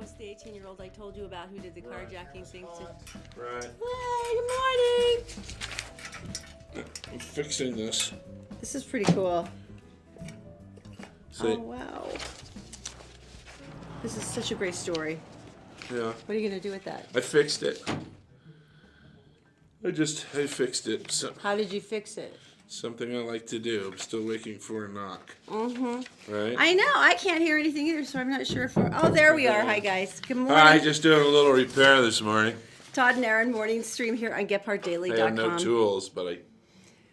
was the 18-year-old I told you about who did the carjacking thing. Right. Hi, good morning. I'm fixing this. This is pretty cool. See? Oh, wow. This is such a great story. Yeah. What are you going to do with that? I fixed it. I fixed it. How did you fix it? Something I like to do. I'm still waiting for a knock. Mm-hmm. Right? I know. I can't hear anything either, so I'm not sure if Oh, there we are. Hi, guys. Good morning. Hi, just doing a little repair this morning. Todd and Erin morning stream here on GetPartDaily.com. I have no tools, but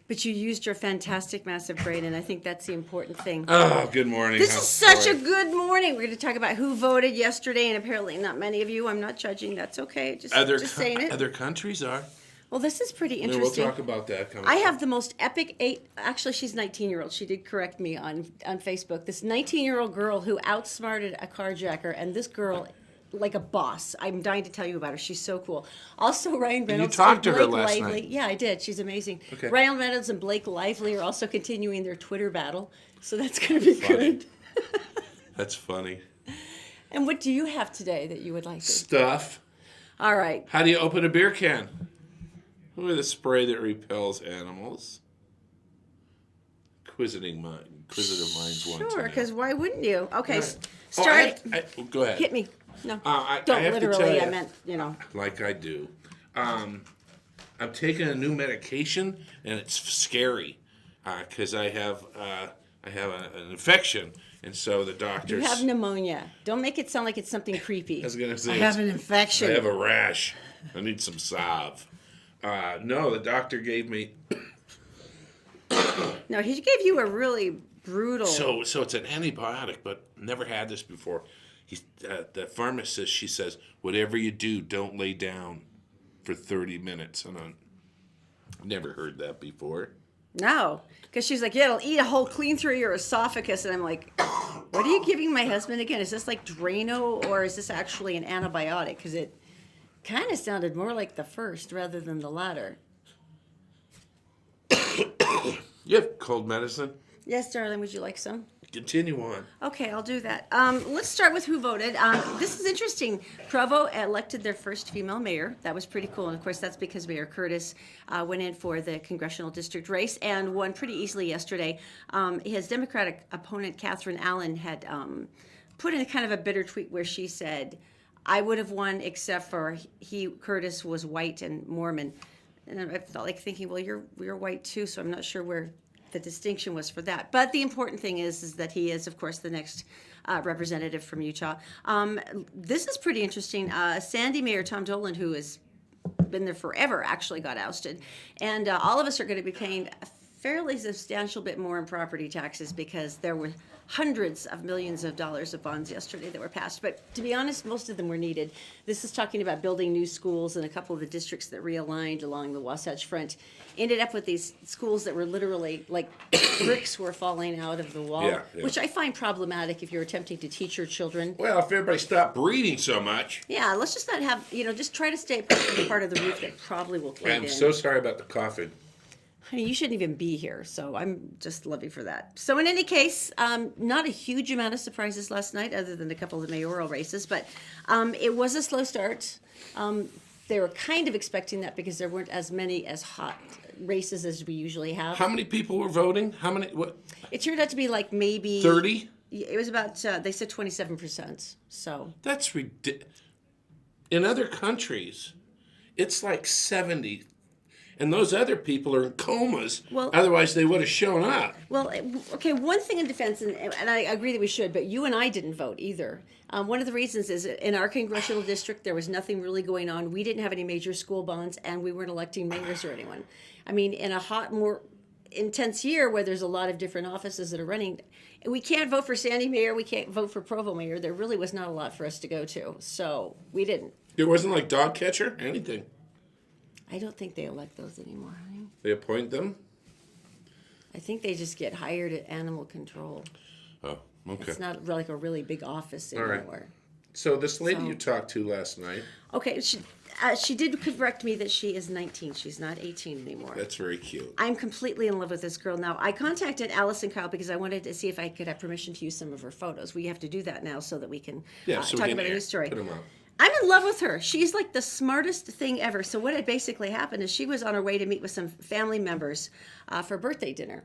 But you used your fantastic massive brain, and I think that's the important thing. Oh, good morning. This is such a good morning. We're going to talk about who voted yesterday, and apparently not many of you. I'm not judging. That's okay. Just saying it. Other countries are. Well, this is pretty We'll interesting. talk about that coming I up. have the most epic actually, she's 19-year-old. She did correct me on Facebook. This 19-year-old girl who outsmarted a carjacker, and this girl, like a boss. I'm dying to tell you about her. She's so cool. Also, Ryan Reynolds. You talked to her Blake last Lively. night. Yeah, I did. She's amazing. Okay. Ryan Reynolds and Blake Lively are also continuing their Twitter battle, so that's going to be good. That's funny. And what do you have today that you would like to? Stuff. All right. How do you open a beer can? With a spray that repels animals. Inquisitive minds want to know. Sure, because why wouldn't you? Okay, Right. start. Go ahead. Hit me. No, I don't have to tell literally. you, I meant, like I do. I'm taking a new medication, and it's scary because I have an infection, and so the doctors. You have pneumonia. Don't make it sound like it's something creepy. I was gonna say I have an infection. I have a rash. I need some salve. No, the doctor gave me. No, he gave you a really brutal. So it's an antibiotic, but never had this before. The pharmacist, she says, whatever you do, don't lay down for 30 minutes. And I've never heard that before. No, because she's like, yeah, it'll eat a hole clean through your esophagus, and I'm like, what are you giving my husband again? Is this like Drano, or is this actually an antibiotic? Because it kind of sounded more like the first rather than the latter. You have cold medicine? Yes, darling. Would you like some? Continue on. Okay, I'll do that. Let's start with who voted. This is interesting. Provo elected their first female mayor. That was pretty cool. And, of course, that's because Mayor Curtis went in for the congressional district race and won pretty easily yesterday. His Democratic opponent, Catherine Allen, had put in kind of a bitter tweet where she said, I would have won except for Curtis was white and Mormon. And I felt like thinking, well, you're white too, so I'm not sure where the distinction was for that. But the important thing is that he is, of course, the next representative from Utah. This is pretty interesting. Sandy Mayor Tom Dolan, who has been there forever, actually got ousted. And all of us are going to be paying a fairly substantial bit more in property taxes because there were hundreds of millions of dollars of bonds yesterday that were passed. But to be honest, most of them were needed. This is talking about building new schools, and a couple of the districts that realigned along the Wasatch Front ended up with these schools that were literally like bricks were falling out of the wall, Yeah. which I find problematic if you're attempting to teach your children. Well, if everybody stopped breathing so much. Yeah, let's just not have, just try to stay apart from the part of the roof that probably will cave in. I'm so sorry about the coughing. Honey, you shouldn't even be here, so I'm just loving for that. So in any case, not a huge amount of surprises last night, other than a couple of the mayoral races, but it was a slow start. They were kind of expecting that because there weren't as many as hot races as we usually have. How many people were voting? What? It turned out to be like maybe 30? It was about they said 27%. So That's ridiculous. In other countries, it's like 70. And those other people are in comas. Well, otherwise, they would have shown up. Well, okay, one thing in defense, and I agree that we should, but you and I didn't vote either. One of the reasons is in our congressional district, there was nothing really going on. We didn't have any major school bonds, and we weren't electing mayors or anyone. I mean, in a hot, more intense year where there's a lot of different offices that are running, we can't vote for Sandy Mayor, we can't vote for Provo Mayor. There really was not a lot for us to go to, so we didn't. There wasn't like dog catcher, anything. I don't think they elect those anymore, honey. They appoint them? I think they just get hired at animal control. Oh, okay. It's not like a really big office All right. anymore. So this lady you talked to last night. Okay, She did correct me that she is 19. She's not 18 anymore. That's very cute. I'm completely in love with this girl now. I contacted Allison Kyle because I wanted to see if I could have permission to use some of her photos. We have to do that now so that we can So we talk can about a new story. put 'em up. I'm in love with her. She's like the smartest thing ever. So what had basically happened is she was on her way to meet with some family members for birthday dinner.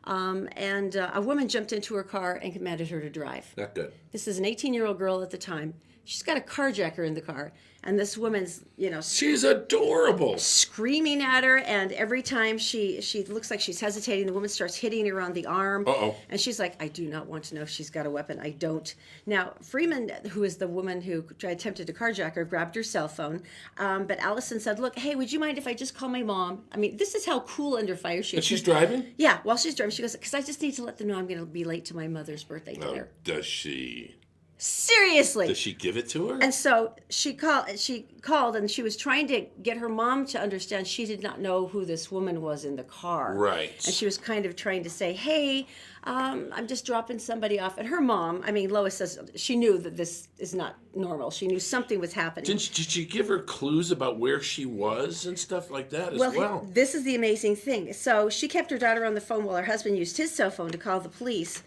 And a woman jumped into her car and commanded her to drive. Not good. This is an 18-year-old girl at the time. She's got a carjacker in the car. And this woman's, She's adorable. screaming at her, and every time she looks like she's hesitating, the woman starts hitting her on the arm. Uh-oh. And she's like, I do not want to know if she's got a weapon. I don't. Now, Freeman, who is the woman who attempted to carjack her, grabbed her cell phone. But Allison said, look, hey, would you mind if I just call my mom? I mean, this is how cool under fire she is. And she's driving? Yeah, while she's driving, she goes, because I just need to let them know I'm going to be late to my mother's birthday Oh, dinner. does she? Seriously. Does she give it to her? And so she called and she was trying to get her mom to understand she did not know who this woman was in the car. Right. And she was kind of trying to say, hey, I'm just dropping somebody off. And her mom, Lois says she knew that this is not normal. She knew something was happening. Did she give her clues about where she was and stuff like that as well? This is the amazing thing. So she kept her daughter on the phone while her husband used his cell phone to call the police.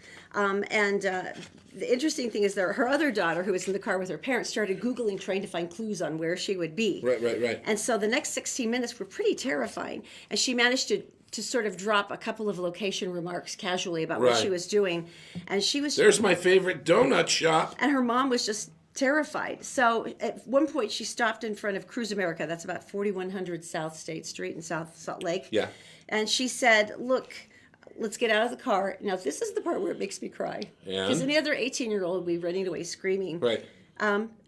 The interesting thing is that her other daughter, who was in the car with her parents, started Googling, trying to find clues on where she would be. Right. And so the next 16 minutes were pretty terrifying. And she managed to sort of drop a couple of location remarks casually about what she was doing. And she was... There's my favorite donut shop. And her mom was just terrified. So at one point she stopped in front of Cruise America. That's about 4100 South State Street in South Salt Lake. Yeah. And she said, look... Let's get out of the car. Now, this is the part where it makes me cry. Because any other 18-year-old would be running away screaming. Right.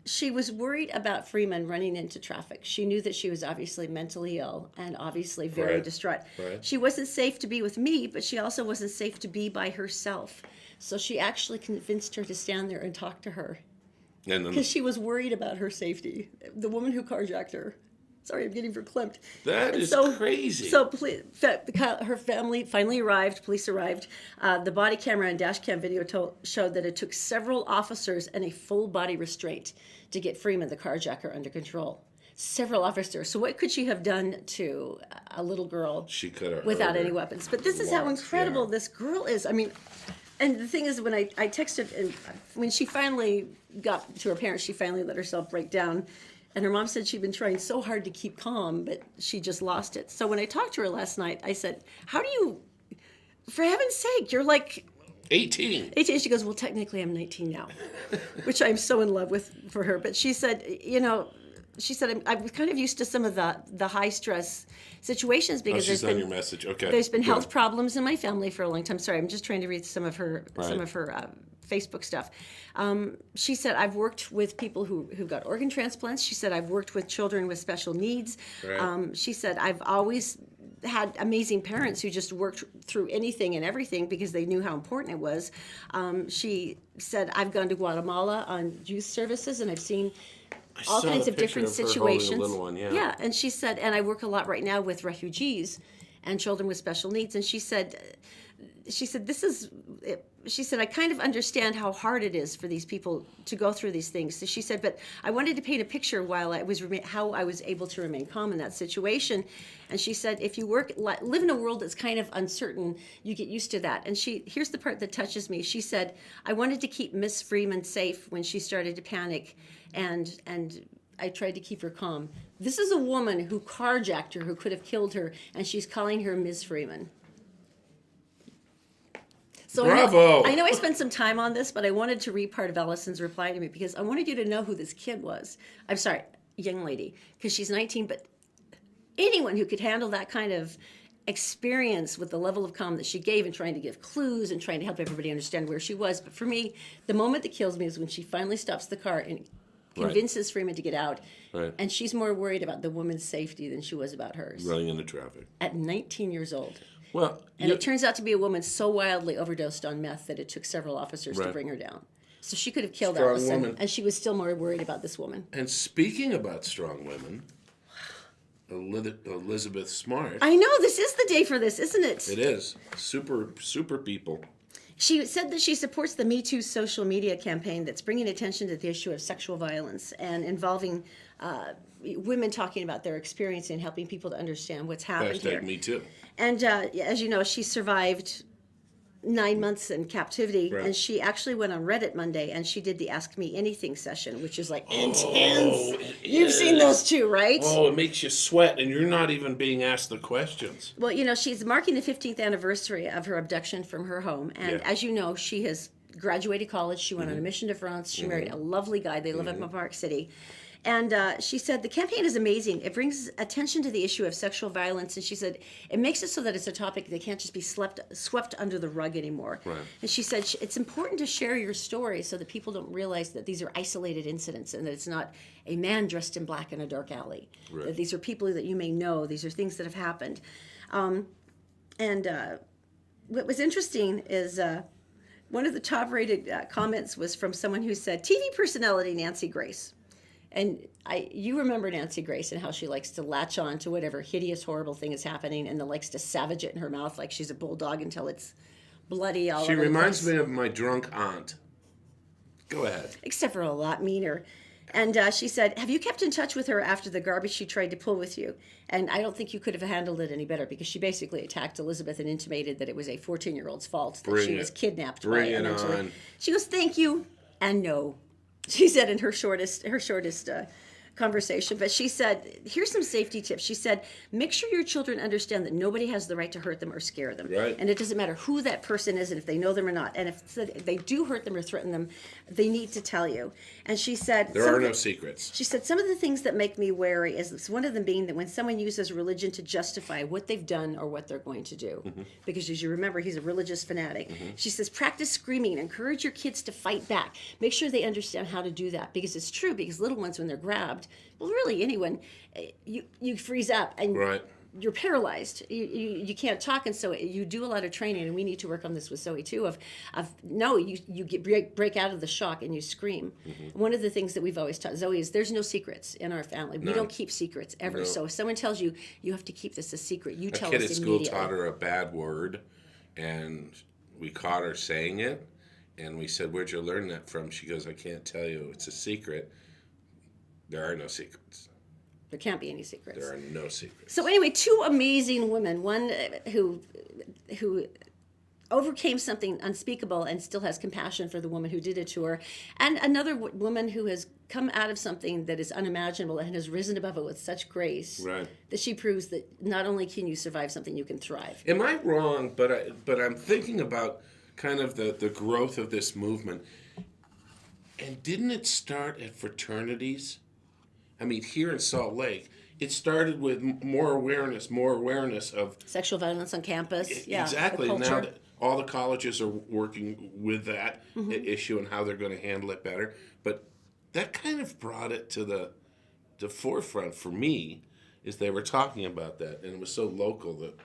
She was worried about Freeman running into traffic. She knew that she was obviously mentally ill and obviously very distraught. Right. She wasn't safe to be with me, but she also wasn't safe to be by herself. So she actually convinced her to stand there and talk to her. Because she was worried about her safety. The woman who carjacked her. Sorry, I'm getting verklempt. That is crazy. So her family finally arrived. Police arrived. The body camera and dash cam video showed that it took several officers and a full body restraint to get Freeman, the carjacker, under control. Several officers. So what could she have done to a little girl She could have without any weapons? But this is how incredible this girl is. I mean, and the thing is, when I texted, and when she finally got to her parents, she finally let herself break down. And her mom said she'd been trying so hard to keep calm, but she just lost it. So when I talked to her last night, I said, how do you, for heaven's sake, you're like 18. 18. She goes, well, technically I'm 19 now, which I'm so in love with for her. But she said, I'm kind of used to some of the high stress situations because she's on your message. Okay. There's been health problems in my family for a long time. Sorry, I'm just trying to read some of her Facebook stuff. She said, I've worked with people who got organ transplants. She said, I've worked with children with special needs. Right. She said, I've always had amazing parents who just worked through anything and everything because they knew how important it was. She said, I've gone to Guatemala on youth services and I've seen all kinds of different situations. A little one, yeah, and she said, and I work a lot right now with refugees and children with special needs. And she said, I kind of understand how hard it is for these people to go through these things. So she said, but I wanted to paint a picture while how I was able to remain calm in that situation. And she said, if you live in a world that's kind of uncertain, you get used to that. And here's the part that touches me. She said, I wanted to keep Miss Freeman safe when she started to panic, and I tried to keep her calm. This is a woman who carjacked her, who could have killed her, and she's calling her Ms. Freeman. So Bravo! I know I spent some time on this, but I wanted to read part of Allison's reply to me because I wanted you to know who this kid was. I'm sorry, young lady, because she's 19, but anyone who could handle that kind of experience with the level of calm that she gave and trying to give clues and trying to help everybody understand where she was. But for me, the moment that kills me is when she finally stops the car and convinces Freeman to get out. Right. And she's more worried about the woman's safety than she was about hers. Running into traffic. At 19 years old. Well, and it turns out to be a woman so wildly overdosed on meth that it took several officers to bring her down. So she could have killed strong Allison, woman. and she was still more worried about this woman. And speaking about strong women, Elizabeth Smart. I know, this is the day for this, isn't it? It is. Super people. She said that she supports the metoo social media campaign that's bringing attention to the issue of sexual violence and involving women talking about their experience and helping people to understand what's happened here. Hashtag me too. And as you know, she survived 9 months in captivity, Right. and she actually went on Reddit Monday and she did the Ask Me Anything session, which is like intense. You've seen those too, right? Oh, it makes you sweat, and you're not even being asked the questions. Well, she's marking the 15th anniversary of her abduction from her home, and as you know, she has graduated college. She went on a mission to France. She married a lovely guy. They live in Park City. And she said, the campaign is amazing. It brings attention to the issue of sexual violence. And she said, it makes it so that it's a topic that can't just be swept under the rug anymore. Right. And she said, it's important to share your story so that people don't realize that these are isolated incidents and that it's not a man dressed in black in a dark alley. Right. That these are people that you may know. These are things that have happened. What was interesting is one of the top-rated comments was from someone who said, TV personality Nancy Grace. And you remember Nancy Grace and how she likes to latch on to whatever hideous, horrible thing is happening and then likes to savage it in her mouth like she's a bulldog until it's bloody all over. She the reminds place. me of my drunk aunt. Go ahead. Except for a lot meaner. And she said, have you kept in touch with her after the garbage she tried to pull with you? And I don't think you could have handled it any better because she basically attacked Elizabeth and intimated that it was a 14-year-old's fault that she was kidnapped by Bring it eventually. on. She goes, thank you, and no. She said in her shortest conversation, but she said, here's some safety tips. She said, make sure your children understand that nobody has the right to hurt them or scare them. Right. And it doesn't matter who that person is and if they know them or not. And if they do hurt them or threaten them, they need to tell you. And she said, There are no secrets. she said, some of the things that make me wary is one of them being that when someone uses religion to justify what they've done or what they're going to do. Mm-hmm. Because as you remember, he's a religious fanatic. She says, practice screaming. Encourage your kids to fight back. Make sure they understand how to do that. Because it's true, because little ones, when they're grabbed, well, really anyone, you freeze up and Right. you're paralyzed. You can't talk, and so you do a lot of training, and we need to work on this with Zoe too. You break out of the shock and you scream. One of the things that we've always taught Zoe is there's no secrets in our family. We don't keep secrets ever. No. So if someone tells you you have to keep this a secret, you tell A kid us at school immediately. taught her a bad word, and we caught her saying it, and we said, "Where'd you learn that from?" She goes, "I can't tell you. It's a secret." There are no secrets. There can't be any secrets. There are no secrets. So anyway, two amazing women. One who overcame something unspeakable and still has compassion for the woman who did it to her, and another woman who has come out of something that is unimaginable and has risen above it with such grace Right. that she proves that not only can you survive something, you can thrive. Am I wrong? But I'm thinking about kind of the growth of this movement. And didn't it start at fraternities? I mean, here in Salt Lake, it started with more awareness of Sexual violence on campus. Yeah, exactly. the Now culture. that all the colleges are working with that issue and how they're going to handle it better. But that kind of brought it to the forefront for me, is they were talking about that, and it was so local that.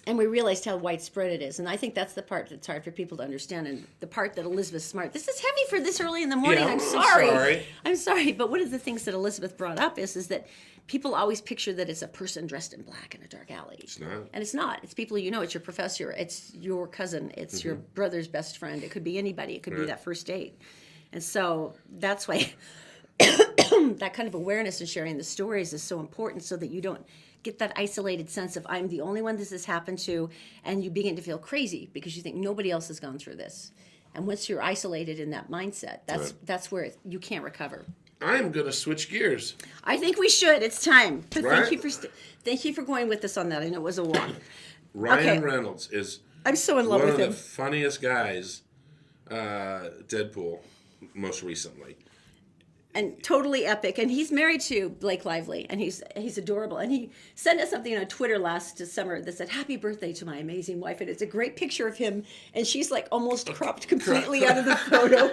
And we realized how widespread it is. And I think that's the part that's hard for people to understand. And the part that Elizabeth's smart. This is heavy for this early in the morning. Yeah, I'm sorry. I'm sorry. But one of the things that Elizabeth brought up is that people always picture that it's a person dressed in black in a dark alley. It's not. And it's not. It's people you know. It's your professor. It's your cousin. It's your brother's best friend. It could be anybody. It could be that first date. And so that's why that kind of awareness and sharing the stories is so important, so that you don't get that isolated sense of I'm the only one this has happened to, and you begin to feel crazy because you think nobody else has gone through this. And once you're isolated in that mindset, that's where you can't recover. I'm going to switch gears. I think we should. It's time. But Right? thank you for going with us on that. I know it was a walk. Ryan Okay. Reynolds is I'm so in love one with of him. the funniest guys. Deadpool, most recently. And totally epic. And he's married to Blake Lively, and he's adorable. And he sent us something on Twitter last summer that said, "Happy birthday to my amazing wife." And it's a great picture of him, and she's like almost cropped completely out of the photo.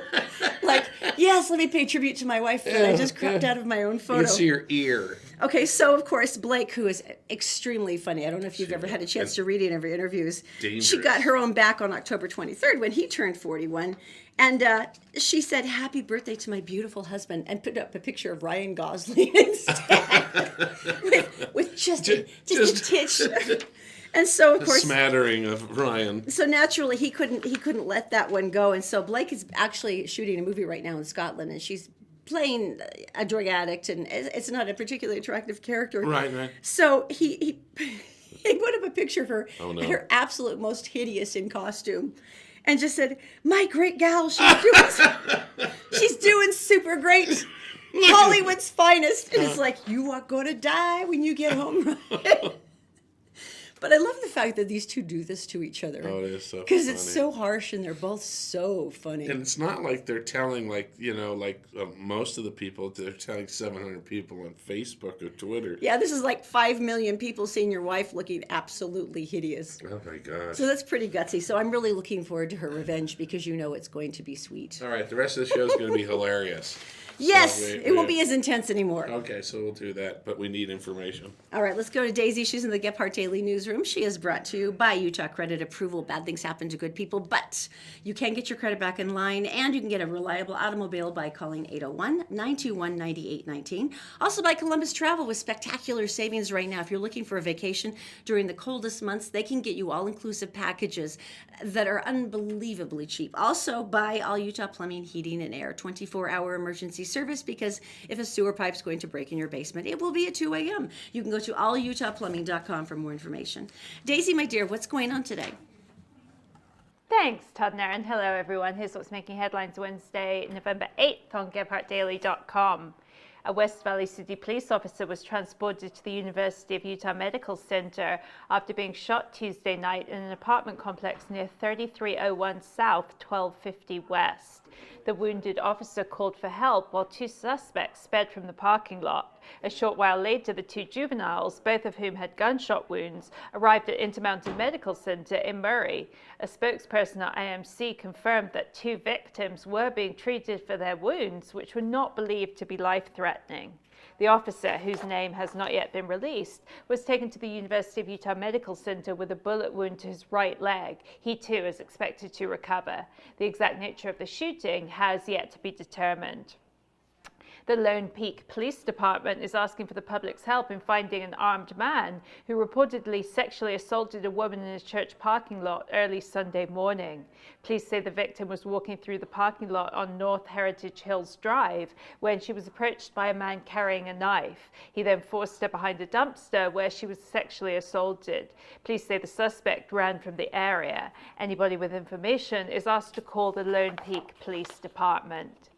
Like, yes, let me pay tribute to my wife, and I just cropped out of my own You photo. can see your ear. Okay, so of course Blake, who is extremely funny. I don't know if you've ever had a chance to read any of her interviews. Dangerous. She got her own back on October 23rd when he turned 41. And she said, "Happy birthday to my beautiful husband," and put up a picture of Ryan Gosling instead, with just a titch. And so, of A course, smattering of Ryan. so naturally he couldn't let that one go. And so Blake is actually shooting a movie right now in Scotland, and she's playing a drug addict, and it's not a particularly attractive character. Right. So he put up a picture of her, Oh, no. at her absolute most hideous in costume, and just said, "My great gal, she's doing super great, Hollywood's finest." And it's like, you are gonna die when you get home. Right? But I love the fact that these two do this to each other. Oh, it is so funny. Because it's so harsh, and they're both so funny. And it's not like they're telling, most of the people, they're telling 700 people on Facebook or Twitter. Yeah, this is like 5 million people seeing your wife looking absolutely hideous. Oh, my gosh. So that's pretty gutsy. So I'm really looking forward to her revenge, because it's going to be sweet. All right, the rest of the show is going to be hilarious. Yes, So it won't be as intense anymore. Okay, so we'll do that, but we need information. All right, let's go to Daisy. She's in the Gephardt Daily Newsroom. She is brought to you by Utah Credit Approval. Bad things happen to good people, but you can get your credit back in line, and you can get a reliable automobile by calling 801-921-9819. Also by Columbus Travel with spectacular savings right now. If you're looking for a vacation during the coldest months, they can get you all-inclusive packages that are unbelievably cheap. Also by All Utah Plumbing, Heating, and Air. 24-hour emergency service, because if a sewer pipe's going to break in your basement, it will be at 2 a.m. You can go to allutahplumbing.com for more information. Daisy, my dear, what's going on today? Thanks, Todd and Erin. Hello, everyone. Here's what's making headlines Wednesday, November 8th on GephartDaily.com. A West Valley City police officer was transported to the University of Utah Medical Center after being shot Tuesday night in an apartment complex near 3301 South, 1250 West. The wounded officer called for help while two suspects sped from the parking lot. A short while later, the two juveniles, both of whom had gunshot wounds, arrived at Intermountain Medical Center in Murray. A spokesperson at IMC confirmed that two victims were being treated for their wounds, which were not believed to be life-threatening. The officer, whose name has not yet been released, was taken to the University of Utah Medical Center with a bullet wound to his right leg. He too is expected to recover. The exact nature of the shooting has yet to be determined. The Lone Peak Police Department is asking for the public's help in finding an armed man who reportedly sexually assaulted a woman in a church parking lot early Sunday morning. Police say the victim was walking through the parking lot on North Heritage Hills Drive when she was approached by a man carrying a knife. He then forced her behind a dumpster where she was sexually assaulted. Police say the suspect ran from the area. Anybody with information is asked to call the Lone Peak Police Department.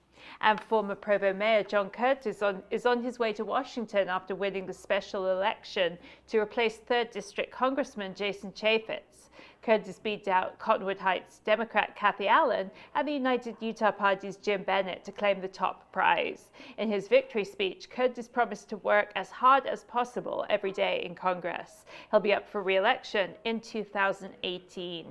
And former Provo Mayor John Curtis is on his way to Washington after winning the special election to replace 3rd District Congressman Jason Chaffetz. Curtis beat out Cottonwood Heights Democrat Kathy Allen and the United Utah Party's Jim Bennett to claim the top prize. In his victory speech, Curtis promised to work as hard as possible every day in Congress. He'll be up for re-election in 2018.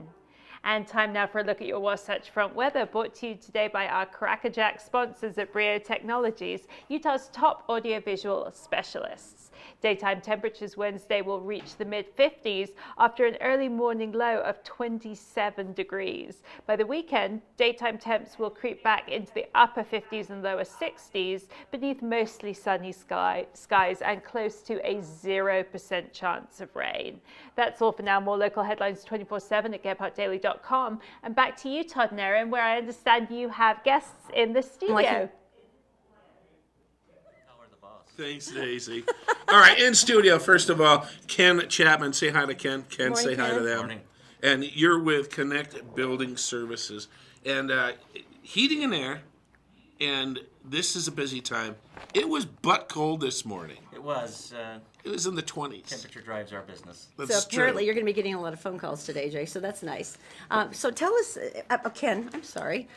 And time now for a look at your Wasatch Front weather, brought to you today by our Carjacker sponsors at Brio Technologies, Utah's top audiovisual specialists. Daytime temperatures Wednesday will reach the mid-50s after an early morning low of 27 degrees. By the weekend, daytime temps will creep back into the upper 50s and lower 60s beneath mostly sunny skies and close to a 0% chance of rain. That's all for now. More local headlines 24/7 at GephartDaily.com. And back to you, Todd and Erin, where I understand you have guests in the studio. Thanks, Daisy. All right, in studio, first of all, Ken Chapman. Say hi to Ken. Ken, Morning, say hi Ken. to them. Morning. And you're with Connect Building Services. And heating and air, and this is a busy time. It was butt cold this morning. It was. It was in the 20s. Temperature drives our business. That's So apparently true. you're going to be getting a lot of phone calls today, Jay, so that's nice. So tell us, Ken, I'm sorry.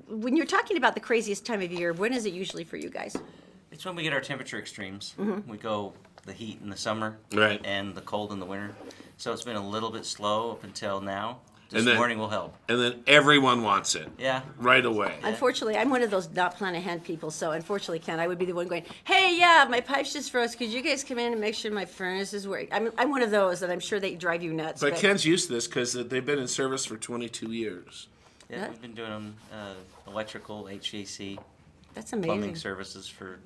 When you're talking about the craziest time of year, when is it usually for you guys? It's when we get our temperature extremes. We go the heat in the summer Right. and the cold in the winter. So it's been a little bit slow up until now. This And then- morning will help. And then everyone wants it Yeah. right away. Unfortunately, I'm one of those not plan ahead people, so unfortunately, Ken, I would be the one going, hey, yeah, my pipes just froze. Could you guys come in and make sure my furnace is working? I'm one of those that I'm sure they drive you nuts. But Ken's used to this because they've been in service for 22 years. Yeah, Yeah. we've been doing electrical, HVAC, That's plumbing amazing. services for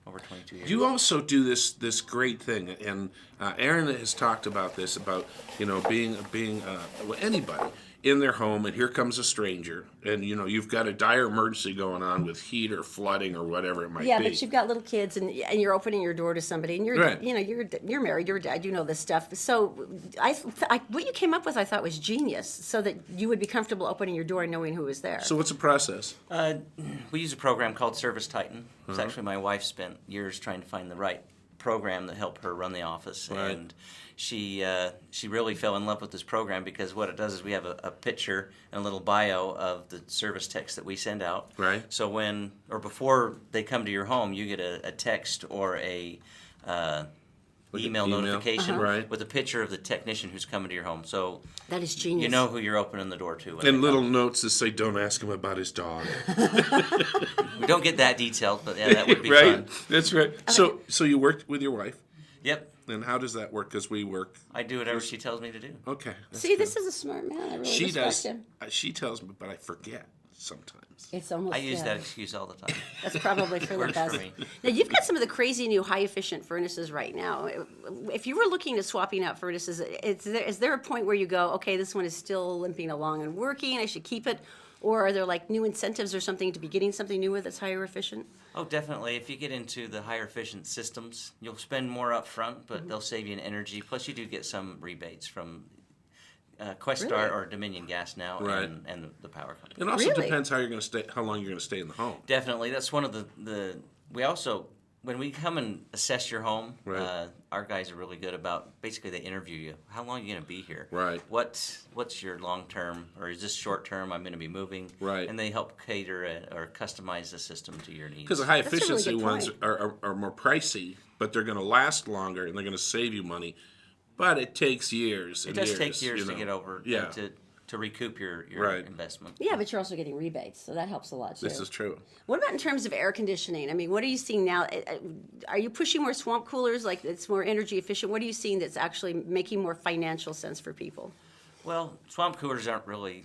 over 22 years. You also do this great thing, and Erin has talked about this, about being well, anybody. in their home, and here comes a stranger, and you've got a dire emergency going on with heat or flooding or whatever it might Yeah, be. but you've got little kids, and you're opening your door to somebody, and you're Right. you're married, you're a dad, you know this stuff. So what you came up with, I thought was genius, so that you would be comfortable opening your door and knowing who was there. So what's the process? We use a program called Service Titan. It's actually my wife spent years trying to find the right program that helped her run the office, Right. and she really fell in love with this program because what it does is we have a picture and a little bio of the service text that we send out. Right. So before they come to your home, you get a text or a email notification Right. with a picture of the technician who's coming to your home. So That is genius. you know who you're opening the door to. when And they little come. notes that say, "Don't ask him about his dog." We don't get that detailed, but yeah, that would be Right. fun. That's right. So you worked with your wife, Yep. and how does that work? Because we work. I do whatever she tells me to do. Okay. that's See, good. this is a smart man. I really She respect does. him. She tells me, but I forget sometimes. It's almost. I use yeah. that excuse all the time. That's probably for the Works for best. me. Now you've got some of the crazy new high efficient furnaces right now. If you were looking at swapping out furnaces, is there a point where you go, okay, this one is still limping along and working, I should keep it? Or are there like new incentives or something to be getting something newer that's higher efficient? Oh, definitely. If you get into the higher efficient systems, you'll spend more up front, but they'll save you in energy. Plus, you do get some rebates from Questar Really? or Dominion Gas now, Right. and the power company. It also Really? depends how you're going to stay, how long you're going to stay in the home. Definitely, that's one of the. We also, when we come and assess your home, Right. our guys are really good about. Basically, they interview you. How long are you going to be here? Right. What's your long term, or is this short term? I'm going to be moving. Right. And they help cater or customize the system to your needs. Because the high That's a really efficiency good ones point. are more pricey, but they're going to last longer and they're going to save you money. But it takes years. It does take years to get over. Yeah. To recoup your Right. investment. Yeah, but you're also getting rebates, so that helps a lot too. This is true. What about in terms of air conditioning? I mean, what are you seeing now? Are you pushing more swamp coolers, like it's more energy efficient? What are you seeing that's actually making more financial sense for people? Well, swamp coolers aren't really.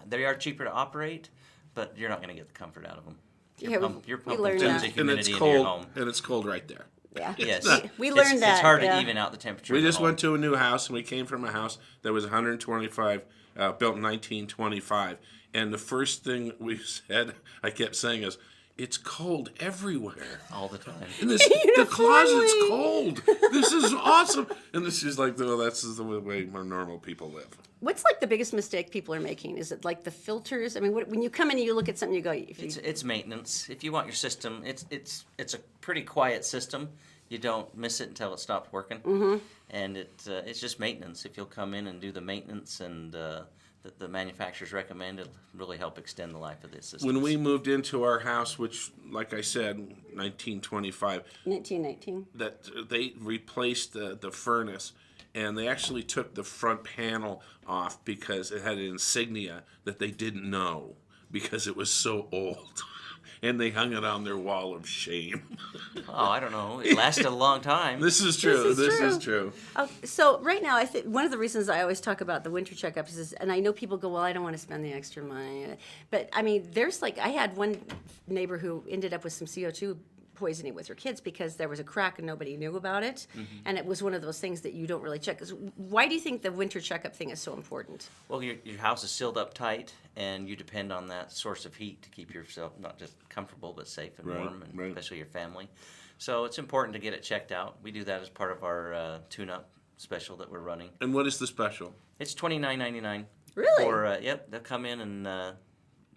They are cheaper to operate, but you're not going to get the comfort out of them. Yeah, You're we pumping learned tons that. of And it's humidity into your cold. home. And it's cold right there. Yeah. Yes, We learned that. It's hard yeah. to even out the temperature. We of the just home. went to a new house, and we came from a house that was 125, built in 1925. And the first thing we said, I kept saying, is, "It's cold everywhere. all the time. And this, the closet's cold. This is awesome." And this is like, "Oh, that's the way more normal people live." What's like the biggest mistake people are making? Is it like the filters? I mean, when you come in and you look at something, you go, if you, It's maintenance. If you want your system, it's a pretty quiet system. You don't miss it until it stops working, and it's just maintenance. If you'll come in and do the maintenance and that the manufacturers recommend, it'll really help extend the life of this system. When we moved into our house, which, like I said, 1925, 1919. that they replaced the furnace, and they actually took the front panel off because it had an insignia that they didn't know because it was so old. And they hung it on their wall of shame. Oh, I don't know. It lasted a long time. This is true. This is true. So right now, I think one of the reasons I always talk about the winter checkups is, and I know people go, well, I don't want to spend the extra money, but I mean, there's like, I had one neighbor who ended up with some CO2 poisoning with her kids because there was a crack and nobody knew about it, and it was one of those things that you don't really check. Why do you think the winter checkup thing is so important? Well, your house is sealed up tight, and you depend on that source of heat to keep yourself not just comfortable, but safe and Right, warm, and right. especially your family. So it's important to get it checked out. We do that as part of our tune-up special that we're running. And what is the special? It's $29.99. Really? For, yep, they'll come in and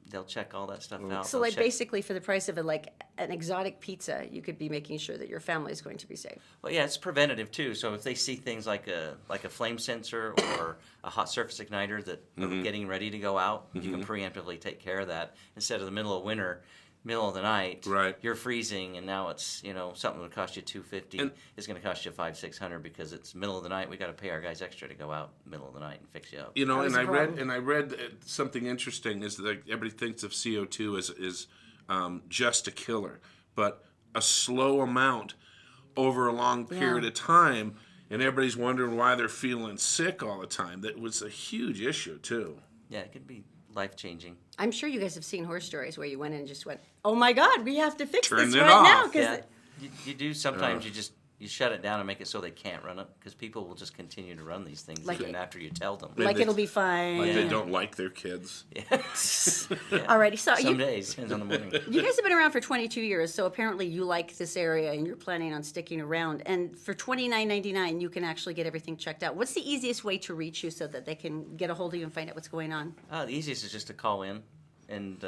they'll check all that stuff out. So They'll like check- basically for the price of an exotic pizza, you could be making sure that your family is going to be safe. Well, yeah, it's preventative too. So if they see things like a flame sensor or a hot surface igniter that are getting ready to go out, you can preemptively take care of that instead of the middle of winter, middle of the night. Right. You're freezing, and now it's something that would cost you $250 is going to cost you $500-$600 because it's middle of the night. We got to pay our guys extra to go out middle of the night and fix you up. You know, That was and a I read problem. something interesting is that everybody thinks of CO2 as just a killer, but a slow amount over a long period of time, and everybody's wondering why they're feeling sick all the time. That was a huge issue too. Yeah, it could be life-changing. I'm sure you guys have seen horror stories where you went in and just went, "Oh my God, we have to fix Turn this it right off." now." 'cause Yeah, you do. Sometimes you you shut it down and make it so they can't run it, because people will just continue to run these things Like even it- after you tell them. Like it'll be fine. Like they don't like their kids. Alrighty, so Some days, depends on the morning. you guys have been around for 22 years, so apparently you like this area and you're planning on sticking around. And for $29.99, you can actually get everything checked out. What's the easiest way to reach you so that they can get a hold of you and find out what's going on? The easiest is just to call in and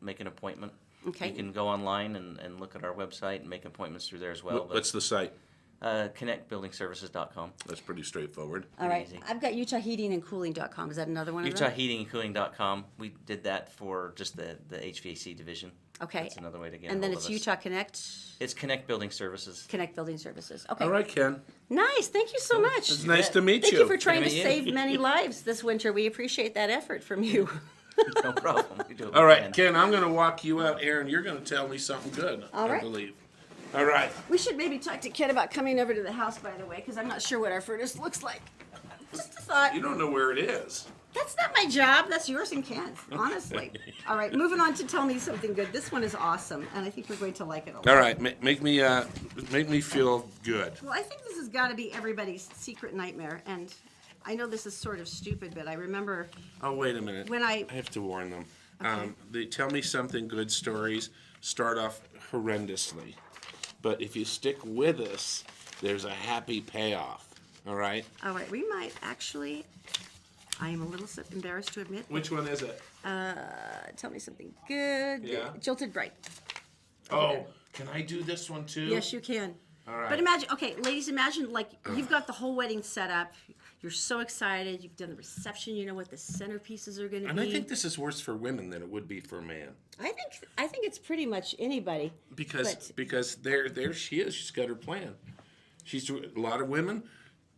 make an appointment. Okay. You can go online and look at our website and make appointments through there as well. What's the site? ConnectBuildingServices.com. That's pretty straightforward. All right, Easy. I've got UtahHeatingandCooling.com. Is that another one of them? UtahHeatingandCooling.com. We did that for just the HVAC division. Okay. That's another way to get And then ahold it's of us. Utah Connect, It's Connect Building Services. Connect Building Services. Okay. All right, Ken. Nice. Thank you so much. It's nice to meet Thank you for Good trying to to meet you. save many lives this winter. We appreciate that effort from you. No problem. We do what All we right, can. Ken, I'm going to walk you out. Erin, you're going to tell me something good, All I right. believe. All right. We should maybe talk to Ken about coming over to the house, by the way, because I'm not sure what our furnace looks like. Just a thought. You don't know where it is. That's not my job. That's yours and Ken's, honestly. All right, moving on to Tell Me Something Good. This one is awesome, and I think we're going to like it a lot. All right, make me feel good. Well, I think this has got to be everybody's secret nightmare, and I know this is sort of stupid, but I remember Oh, wait a minute. when I have to warn them. The Tell Me Something Good stories start off horrendously. But if you stick with us, there's a happy payoff. All right? All right, we might actually. I am a little embarrassed to admit. Which one is it? Tell me something good. Yeah. Jilted Bright. Oh, can I do this one too? Yes, you can. All right. But imagine, okay, ladies, imagine like you've got the whole wedding set up. You're so excited. You've done the reception. You know what the centerpieces are going to And be. I think this is worse for women than it would be for a man. I think it's pretty much anybody. Because there she is. She's got her plan. She's a lot of women.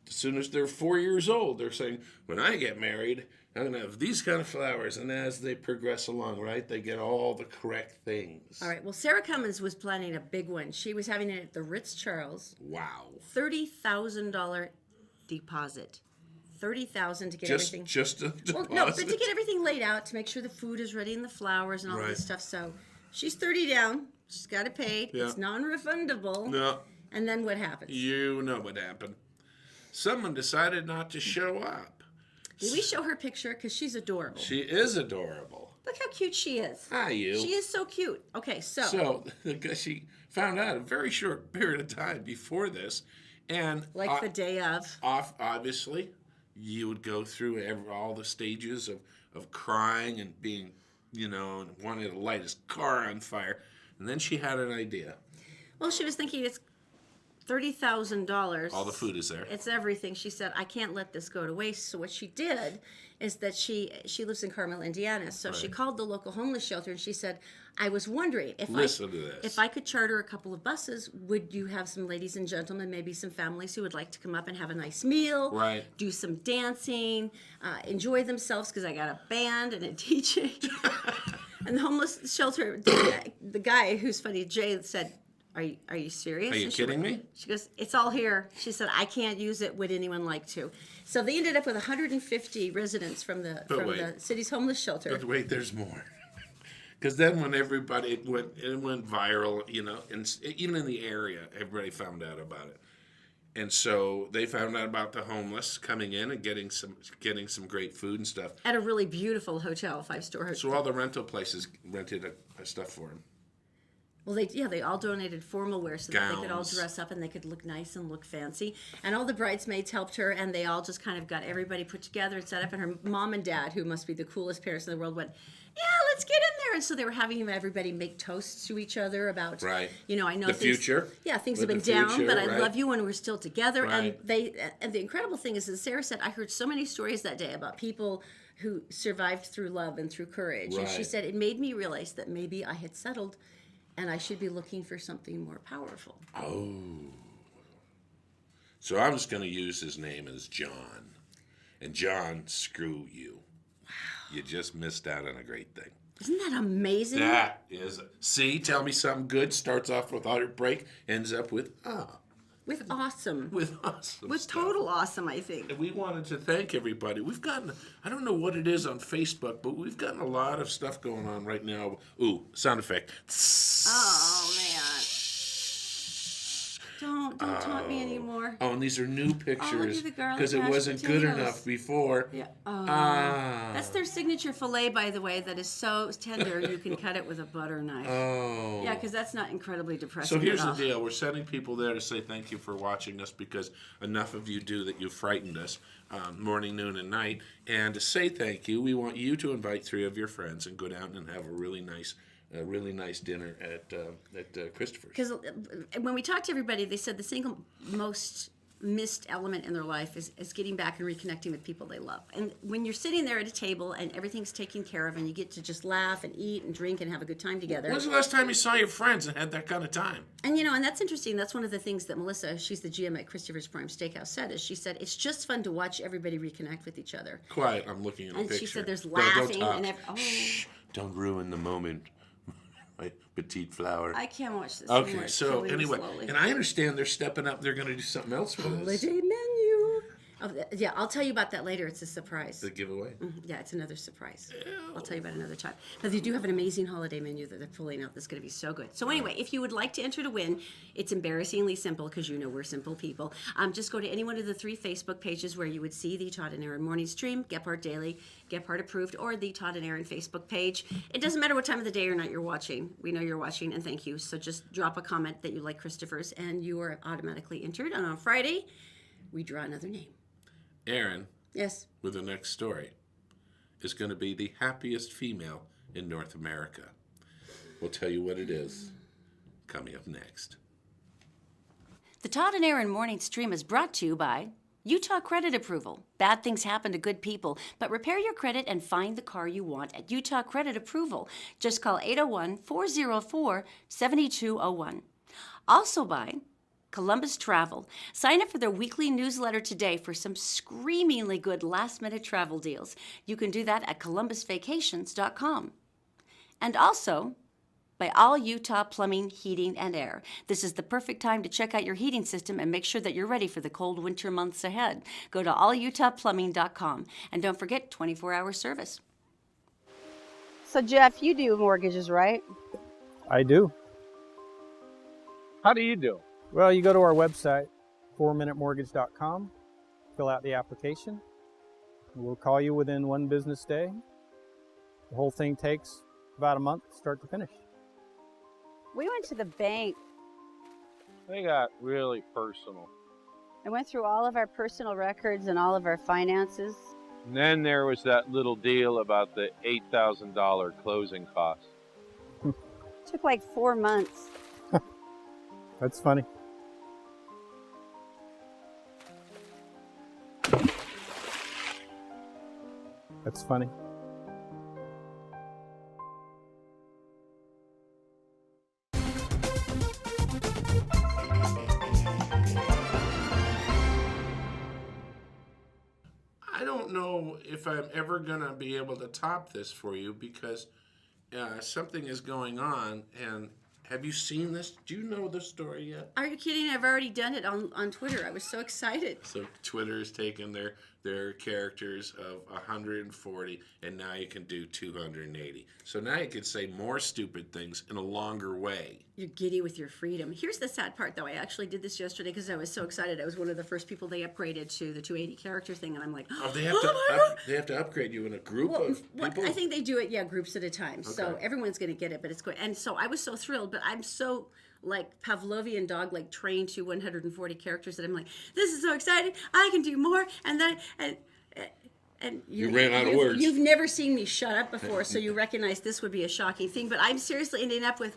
As soon as they're 4 years old, they're saying, "When I get married, I'm gonna have these kind of flowers." And as they progress along, right, they get all the correct things. All right. Well, Sarah Cummins was planning a big one. She was having it at the Ritz Charles. Wow. $30,000 deposit. $30,000 to get everything. Just a deposit. Well, no, but to get everything laid out, to make sure the food is ready and the flowers and all Right. this stuff. So she's 30 down. She's got it paid. Yeah. It's non-refundable. No, And then what happens? you know what happened. Someone decided not to show up. Did we show her picture? Because she's adorable. She is adorable. Look how cute she is. Hi, you. She is so cute. Okay, so So she found out a very short period of time before this, and like the day of. obviously, you would go through all the stages of crying and being, and wanting to light his car on fire, and then she had an idea. Well, she was thinking it's $30,000. All the food is there. It's everything. She said, I can't let this go to waste. So what she did is that she lives in Carmel, Indiana. So she Right. called the local homeless shelter and she said, I was wondering Listen to this. if I could charter a couple of buses, would you have some ladies and gentlemen, maybe some families who would like to come up and have a nice meal, Right. do some dancing, enjoy themselves because I got a band and a DJ. And the homeless shelter, the guy who's funny, Jay, said, Are you serious? Are you And she kidding went- me? She goes, it's all here. She said, I can't use it. Would anyone like to? So they ended up with 150 residents from the wait. city's homeless shelter. But wait, there's more. Because then when everybody, it went viral, and even in the area, everybody found out about it. And so they found out about the homeless coming in and getting some great food and stuff. At a really beautiful hotel, 5-star hotel. So all the rental places rented stuff for him. Well, they all donated formal wear so that they could all Gowns. dress up and they could look nice and look fancy. And all the bridesmaids helped her, and they all just kind of got everybody put together and set up. And her mom and dad, who must be the coolest parents in the world, went, yeah, let's get in there. And so they were having everybody make toasts to each other about, Right. I know The things, future. Yeah, things With have been the down, future, but I right. love you when we're still together. Right. And the incredible thing is that Sarah said, I heard so many stories that day about people who survived through love and through courage. And she Right. said, it made me realize that maybe I had settled and I should be looking for something more powerful. Oh. So I'm just going to use his name as John. And John, screw you. Wow. You just missed out on a great thing. Isn't that amazing? That is. See, tell me something good. Starts off with heartbreak, ends up with With awesome. with awesome With stuff. total awesome, I think. And we wanted to thank everybody. We've gotten, I don't know what it is on Facebook, but we've gotten a lot of stuff going on right now. Ooh, sound effect. Oh, man. Don't taunt me anymore. Oh, and these are new pictures the garlic because it mashed wasn't good potatoes. enough before. Yeah. Ah. That's their signature filet, by the way, that is so tender you can cut it with a butter knife. Oh. Yeah, because that's not incredibly depressing. So here's at the all. deal. We're sending people there to say thank you for watching us because enough of you do that you frightened us morning, noon, and night. And to say thank you, we want you to invite 3 of your friends and go down and have a really nice dinner at Christopher's. Because when we talked to everybody, they said the single most missed element in their life is getting back and reconnecting with people they love. And when you're sitting there at a table and everything's taken care of and you get to just laugh and eat and drink and have a good time together. When's the last time you saw your friends and had that kind of time? And and that's interesting. That's one of the things that Melissa, she's the GM at Christopher's Prime Steakhouse, said, is she said, it's just fun to watch everybody reconnect with each other. Quiet, I'm looking at a picture. And she said there's Don't laughing talk. and Shh, don't ruin the moment. My petite flower. I can't watch this Okay, anymore. It's so killing me anyway, slowly. and I understand they're stepping up. They're going to do something else with this. Holiday menu. Yeah, I'll tell you about that later. It's a surprise. The giveaway. Yeah, it's another surprise. I'll tell you about it another time. But they do have an amazing holiday menu that they're pulling out that's going to be so good. So anyway, if you would like to enter to win, it's embarrassingly simple because we're simple people. Just go to any one of the 3 Facebook pages where you would see the Todd and Erin Morning Stream, Gephardt Daily, Gephardt Approved, or the Todd and Erin Facebook page. It doesn't matter what time of the day or night you're watching. We know you're watching, and thank you. So just drop a comment that you like Christopher's, and you are automatically entered. And on Friday, we draw another name. Erin, Yes. with the next story, is going to be the happiest female in North America. We'll tell you what it is coming up next. The Todd and Erin Morning Stream is brought to you by Utah Credit Approval. Bad things happen to good people, but repair your credit and find the car you want at Utah Credit Approval. Just call 801-404-7201. Also by Columbus Travel. Sign up for their weekly newsletter today for some screamingly good last-minute travel deals. You can do that at columbusvacations.com. And also by All Utah Plumbing, Heating, and Air. This is the perfect time to check out your heating system and make sure that you're ready for the cold winter months ahead. Go to allutahplumbing.com. And don't forget 24-hour service. So, Jeff, you do mortgages, right? I do. How do you do? Well, you go to our website, 4minutemortgage.com, fill out the application. We'll call you within 1 business day. The whole thing takes about a month, start to finish. We went to the bank They got really personal. and went through all of our personal records and all of our finances. And then there was that little deal about the $8,000 closing costs. It took like 4 months. That's funny. That's funny. I don't know if I'm ever going to be able to top this for you because something is going on. And have you seen this? Do you know the story yet? Are you kidding? I've already done it on Twitter. I was so excited. So Twitter's taken their characters of 140, and now you can do 280. So now you can say more stupid things in a longer way. You're giddy with your freedom. Here's the sad part, though. I actually did this yesterday because I was so excited. I was one of the first people they upgraded to the 280 character thing, and I'm like, Oh, they have to upgrade you in a group of people. I think they do it, groups at a time. So Okay. everyone's going to get it, but it's going. And so I was so thrilled, but I'm so like Pavlovian dog, like trained to 140 characters that I'm like, this is so exciting. I can do more, and then and You ran out of words. You've never seen me shut up before, so you recognize this would be a shocking thing. But I'm seriously ending up with,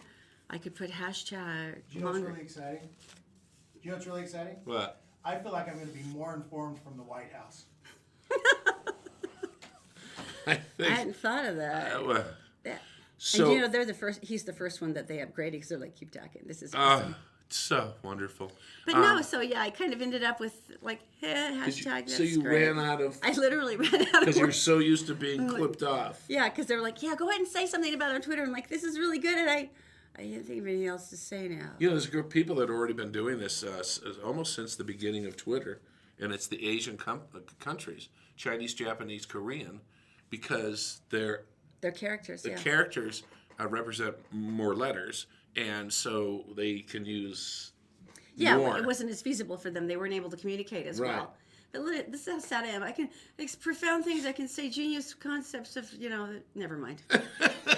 I could put hashtag. Do you know what's longer. really exciting? Do you know what's really exciting? What? I feel like I'm going to be more informed from the White House. I I think. hadn't thought of that. Yeah. So, And they're the first. He's the first one that they upgraded because they're like, keep talking. This is awesome. it's so wonderful. But no, so yeah, I kind of ended up with like, hashtag. So that's you great. ran out of I literally ran out of because you're words. so used to being clipped off. Yeah, because they were like, yeah, go ahead and say something about it on Twitter. I'm like, this is really good, and I didn't think of anything else to say now. You know, there's a group of people that have already been doing this almost since the beginning of Twitter, and it's the Asian countries, Chinese, Japanese, Korean, because They're characters. the Yeah. characters represent more letters, and so they can use. Yeah, more. it wasn't as feasible for them. They weren't able to communicate as Right. well. But look, this is how sad I am. I can profound things. I can say genius concepts of Never mind.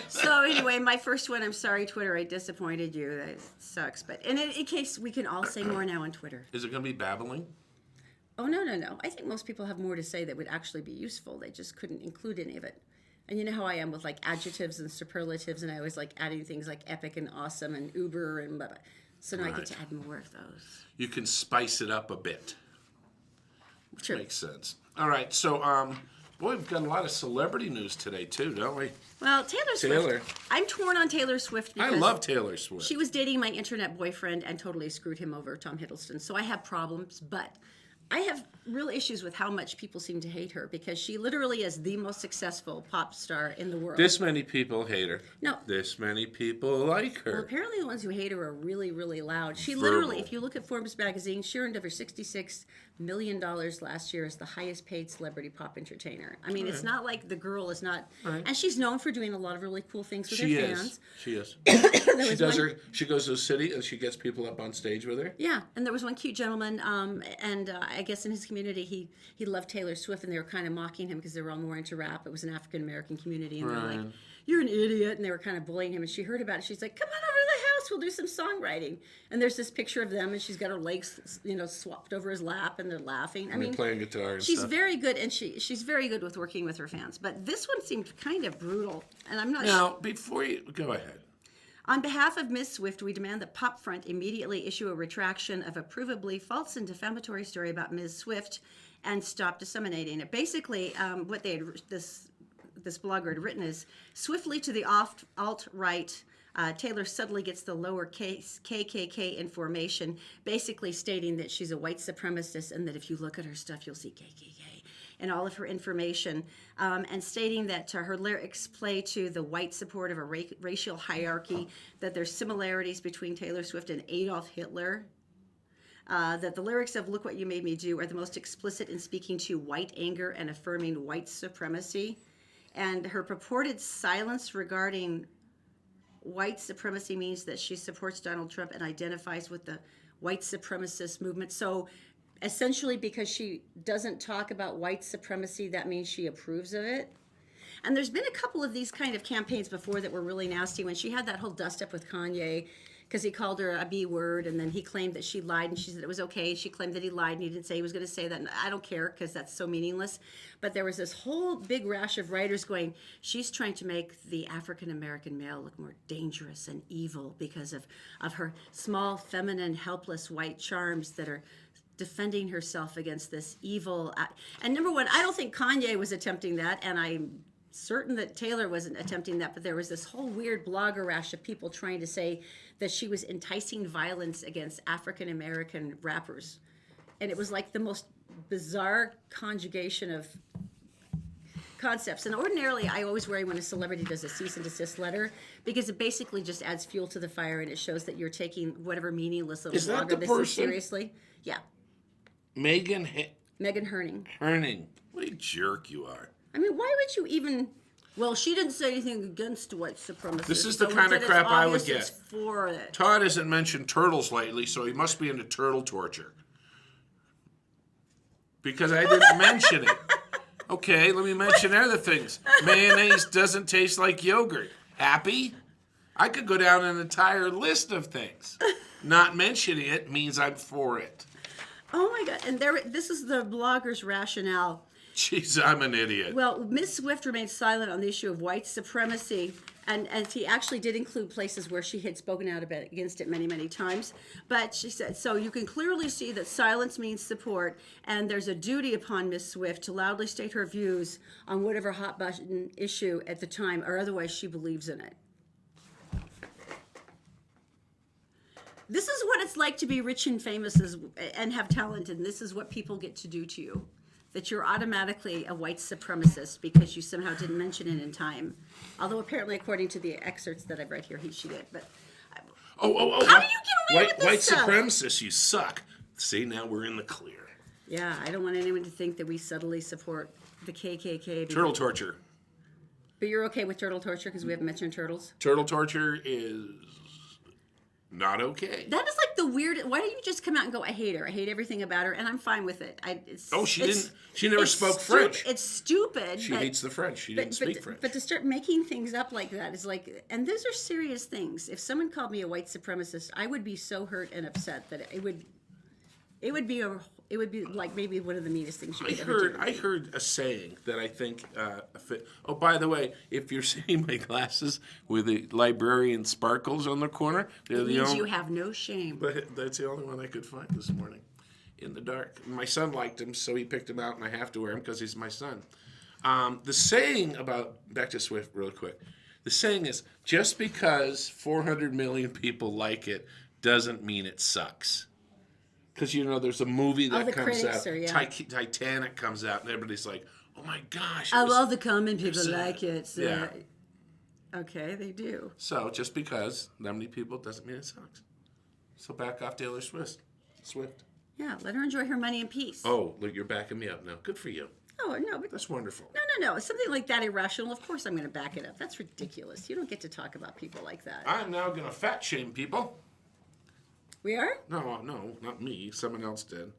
So anyway, my first one. I'm sorry, Twitter. I disappointed you. That sucks. But in case we can all say more now on Twitter. Is it going to be babbling? Oh no. I think most people have more to say that would actually be useful. They just couldn't include any of it. And you know how I am with like adjectives and superlatives, and I always like adding things like epic and awesome and uber and blah blah. So now I get to add more of those. You can spice it up a bit. True. Makes sense. All right, so boy, we've got a lot of celebrity news today too, don't we? Well, Taylor Swift. I'm torn on Taylor Swift because I love Taylor Swift. she was dating my internet boyfriend and totally screwed him over, Tom Hiddleston. So I have problems, but I have real issues with how much people seem to hate her because she literally is the most successful pop star in the world. This many people hate her. No. This many people like her. Well, apparently the ones who hate her are really, really loud. She Verbal. literally, if you look at Forbes magazine, she earned over $66 million last year as the highest paid celebrity pop entertainer. I mean, it's not like the girl is not, and she's known for doing a lot of really cool things with her fans. She is. She does She goes to the city and she gets people up on stage with her. Yeah, and there was one cute gentleman, and I guess in his community he loved Taylor Swift, and they were kind of mocking him because they were all more into rap. It was an African American community, and they were like, "You're an idiot," and they were kind of bullying him. And she heard about it. She's like, "Come on over to the house. We'll do some songwriting." And there's this picture of them, and she's got her legs, swapped over his lap, and they're laughing. I mean, playing guitar and she's stuff. very good, and she's very good with working with her fans. But this one seemed kind of brutal, and I'm not. Now, before you go ahead. On behalf of Ms. Swift, we demand that Popfront immediately issue a retraction of a provably false and defamatory story about Ms. Swift and stop disseminating it. Basically, what they had, this blogger had written is, swiftly to the alt-right, Taylor suddenly gets the lowercase KKK information, basically stating that she's a white supremacist and that if you look at her stuff, you'll see KKK. And all of her information, and stating that her lyrics play to the white support of a racial hierarchy, that there's similarities between Taylor Swift and Adolf Hitler, that the lyrics of Look What You Made Me Do are the most explicit in speaking to white anger and affirming white supremacy, and her purported silence regarding white supremacy means that she supports Donald Trump and identifies with the white supremacist movement. So essentially, because she doesn't talk about white supremacy, that means she approves of it. And there's been a couple of these kind of campaigns before that were really nasty. When she had that whole dust-up with Kanye, because he called her a B word, and then he claimed that she lied, and she said it was okay. She claimed that he lied, and he didn't say he was going to say that. And I don't care, because that's so meaningless. But there was this whole big rash of writers going, she's trying to make the African-American male look more dangerous and evil because of her small, feminine, helpless white charms that are defending herself against this evil. And number one, I don't think Kanye was attempting that, and I'm certain that Taylor wasn't attempting that, but there was this whole weird blogger rash of people trying to say that she was enticing violence against African American rappers. And it was like the most bizarre conjugation of concepts. And ordinarily, I always worry when a celebrity does a cease and desist letter, because it basically just adds fuel to the fire, and it shows that you're taking whatever meaningless little Is that blogger the this is person? seriously. Yeah. Megan Herning. Herning. What a jerk you are. I mean, why would you even? Well, she didn't say anything against white supremacists. This is the so kind of it's crap I would obvious it's get. for it. Todd hasn't mentioned turtles lately, so he must be into turtle torture. Because I didn't mention it. Okay, let me mention other things. Mayonnaise doesn't taste like yogurt. Happy? I could go down an entire list of things. Not mentioning it means I'm for it. Oh my God! And this is the blogger's rationale. Jeez, I'm an idiot. Well, Ms. Swift remained silent on the issue of white supremacy, and he actually did include places where she had spoken out against it many, many times. But she said, so you can clearly see that silence means support, and there's a duty upon Ms. Swift to loudly state her views on whatever hot button issue at the time, or otherwise she believes in it. This is what it's like to be rich and famous and have talent, and this is what people get to do to you. That you're automatically a white supremacist because you somehow didn't mention it in time. Although apparently, according to the excerpts that I've read here, she did. But Oh! how do you get away with this White stuff? supremacists, you suck. See, now we're in the clear. Yeah, I don't want anyone to think that we subtly support the KKK. Turtle torture. But you're okay with turtle torture because we haven't mentioned turtles? Turtle torture is not okay. That is like the weird. Why don't you just come out and go, I hate her. I hate everything about her, and I'm fine with it. She never spoke French. It's stupid. She hates the French. She didn't speak French. But to start making things up like that is like, and those are serious things. If someone called me a white supremacist, I would be so hurt and upset that it would be like maybe one of the meanest things you could ever do. I heard a saying that I think fit. Oh, by the way, if you're seeing my glasses with the librarian sparkles on the corner, they're It the means only. you have no shame. But that's the only one I could find this morning, in the dark. My son liked him, so he picked him out, and I have to wear him because he's my son. The saying about back to Swift real quick. The saying is just because 400 million people like it doesn't mean it sucks. Because, there's a movie that comes out, Titanic comes out, and everybody's like, oh my gosh. All the common people sad. like it. So. Yeah. Okay, they do. So just because that many people doesn't mean it sucks. So back off Taylor Swift. Yeah, let her enjoy her money in peace. Oh, look, you're backing me up now. Good for you. Oh, no, but That's wonderful. no. Something like that irrational, of course I'm going to back it up. That's ridiculous. You don't get to talk about people like that. I'm now going to fat shame people. We are? No, not me. Someone else did.